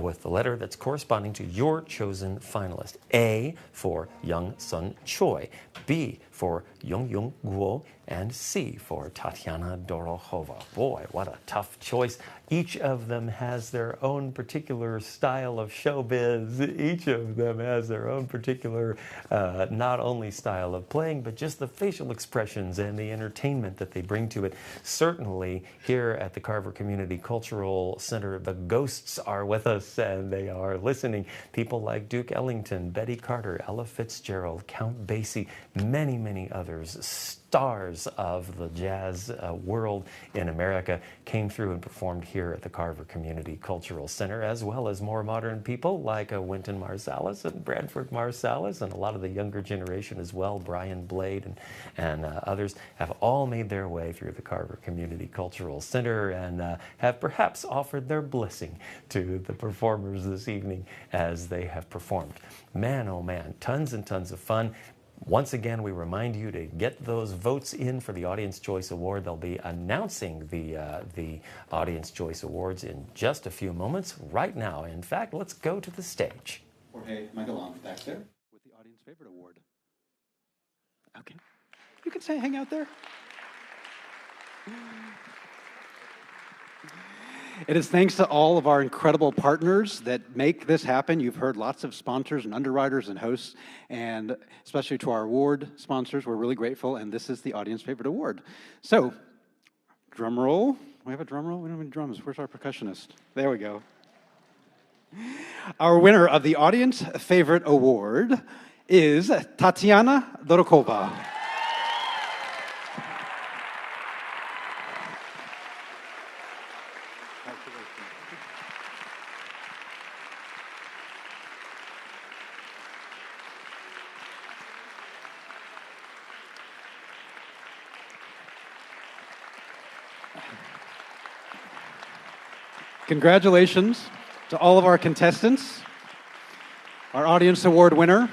with the letter that's corresponding to your chosen finalist. A for Young Sun Choi, B for Yungyung Guo, and C for Tatiana Dorokhova. Boy, what a tough choice. Each of them has their own particular style of showbiz. Each of them has their own particular, not only style of playing, but just the facial expressions and the entertainment that they bring to it. Certainly, here at the Carver Community Cultural Center, the ghosts are with us and they are listening. People like Duke Ellington, Betty Carter, Ella Fitzgerald, Count Basie, many, many others, stars of the jazz world in America came through and performed here at the Carver Community Cultural Center, as well as more modern people like Wynton Marsalis and Bradford Marsalis, and a lot of the younger generation as well, Brian Blade and others, have all made their way through the Carver Community Cultural Center and have perhaps offered their blessing to the performers this evening as they have performed. Man, oh man, tons and tons of fun. Once again, we remind you to get those votes in for the Audience Choice Award. They'll be announcing the Audience Choice Awards in just a few moments. Right now, in fact, let's go to the stage. Jorge Magallan back there with the Audience Favorite Award. Okay. You can hang out there. It is thanks to all of our incredible partners that make this happen. You've heard lots of sponsors and underwriters and hosts, and especially to our award sponsors, we're really grateful, and this is the Audience Favorite Award. So, drum roll. We have a drum roll? We don't have any drums. Where's our percussionist? There we go. Our winner of the Audience Favorite Award is Tatiana Dorokhova. Congratulations to all of our contestants, our audience award winner.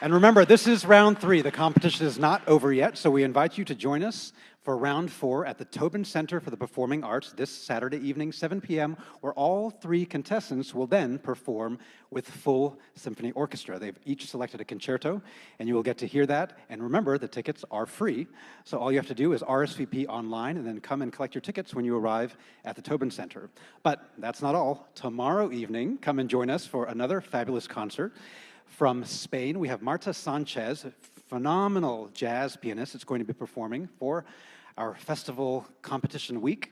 And remember, this is round 3. The competition is not over yet, so we invite you to join us for round 4 at the Tobin Center for the Performing Arts this Saturday evening, 7 p.m., where all 3 contestants will then perform with full symphony orchestra. They've each selected a concerto, and you will get to hear that. And remember, the tickets are free, so all you have to do is RSVP online and then come and collect your tickets when you arrive at the Tobin Center. But that's not all. Tomorrow evening, come and join us for another fabulous concert. From Spain, we have Marta Sanchez, phenomenal jazz pianist. It's going to be performing for our festival competition week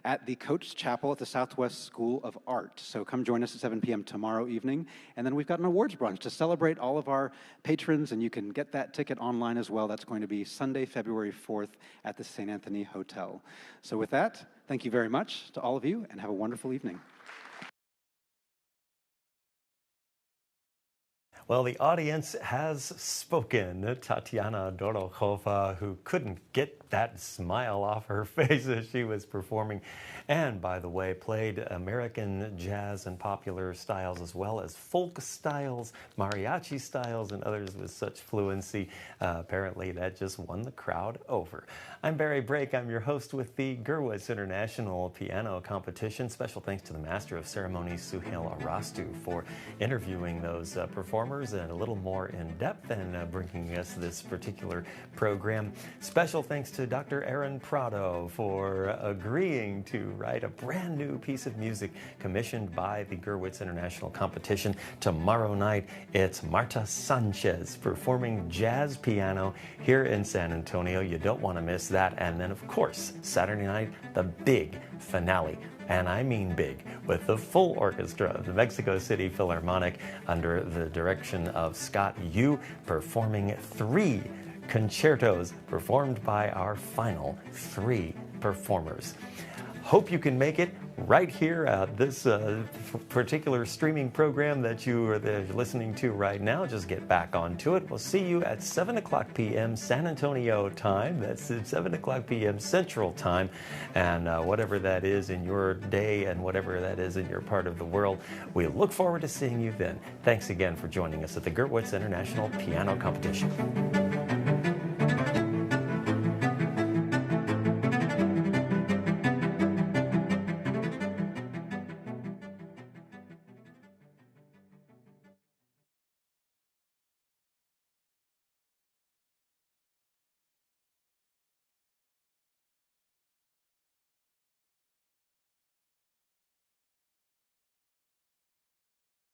at the Coates Chapel at the Southwest School of Art. So come join us at 7 p.m. tomorrow evening. And then we've got an awards brunch to celebrate all of our patrons, and you can get that ticket online as well. That's going to be Sunday, February 4th at the St. Anthony Hotel. So with that, thank you very much to all of you, and have a wonderful evening. Well, the audience has spoken. Tatiana Dorokhova, who couldn't get that smile off her face as she was performing, and, by the way, played American jazz and popular styles as well as folk styles, mariachi styles, and others with such fluency. Apparently, that just won the crowd over. I'm Barry Brake. I'm your host with the Gurwitz International Piano Competition. Special thanks to the Master of Ceremonies, Suhail Arastu, for interviewing those performers and a little more in depth and bringing us this particular program. Special thanks to Dr. Aaron Prado for agreeing to write a brand new piece of music commissioned by the Gurwitz International Competition. Tomorrow night, it's Marta Sanchez performing jazz piano here in San Antonio. You don't want to miss that. And then, of course, Saturday night, the big finale. And I mean big, with the full orchestra of the Mexico City Philharmonic under the direction of Scott Yu, performing 3 concertos performed by our final 3 performers. Hope you can make it right here at this particular streaming program that you are listening to right now. Just get back onto it. We'll see you at 7 o'clock p.m. San Antonio time. That's at 7 o'clock p.m. Central time. And whatever that is in your day and whatever that is in your part of the world, we look forward to seeing you then. Thanks again for joining us at the Gurwitz International Piano Competition.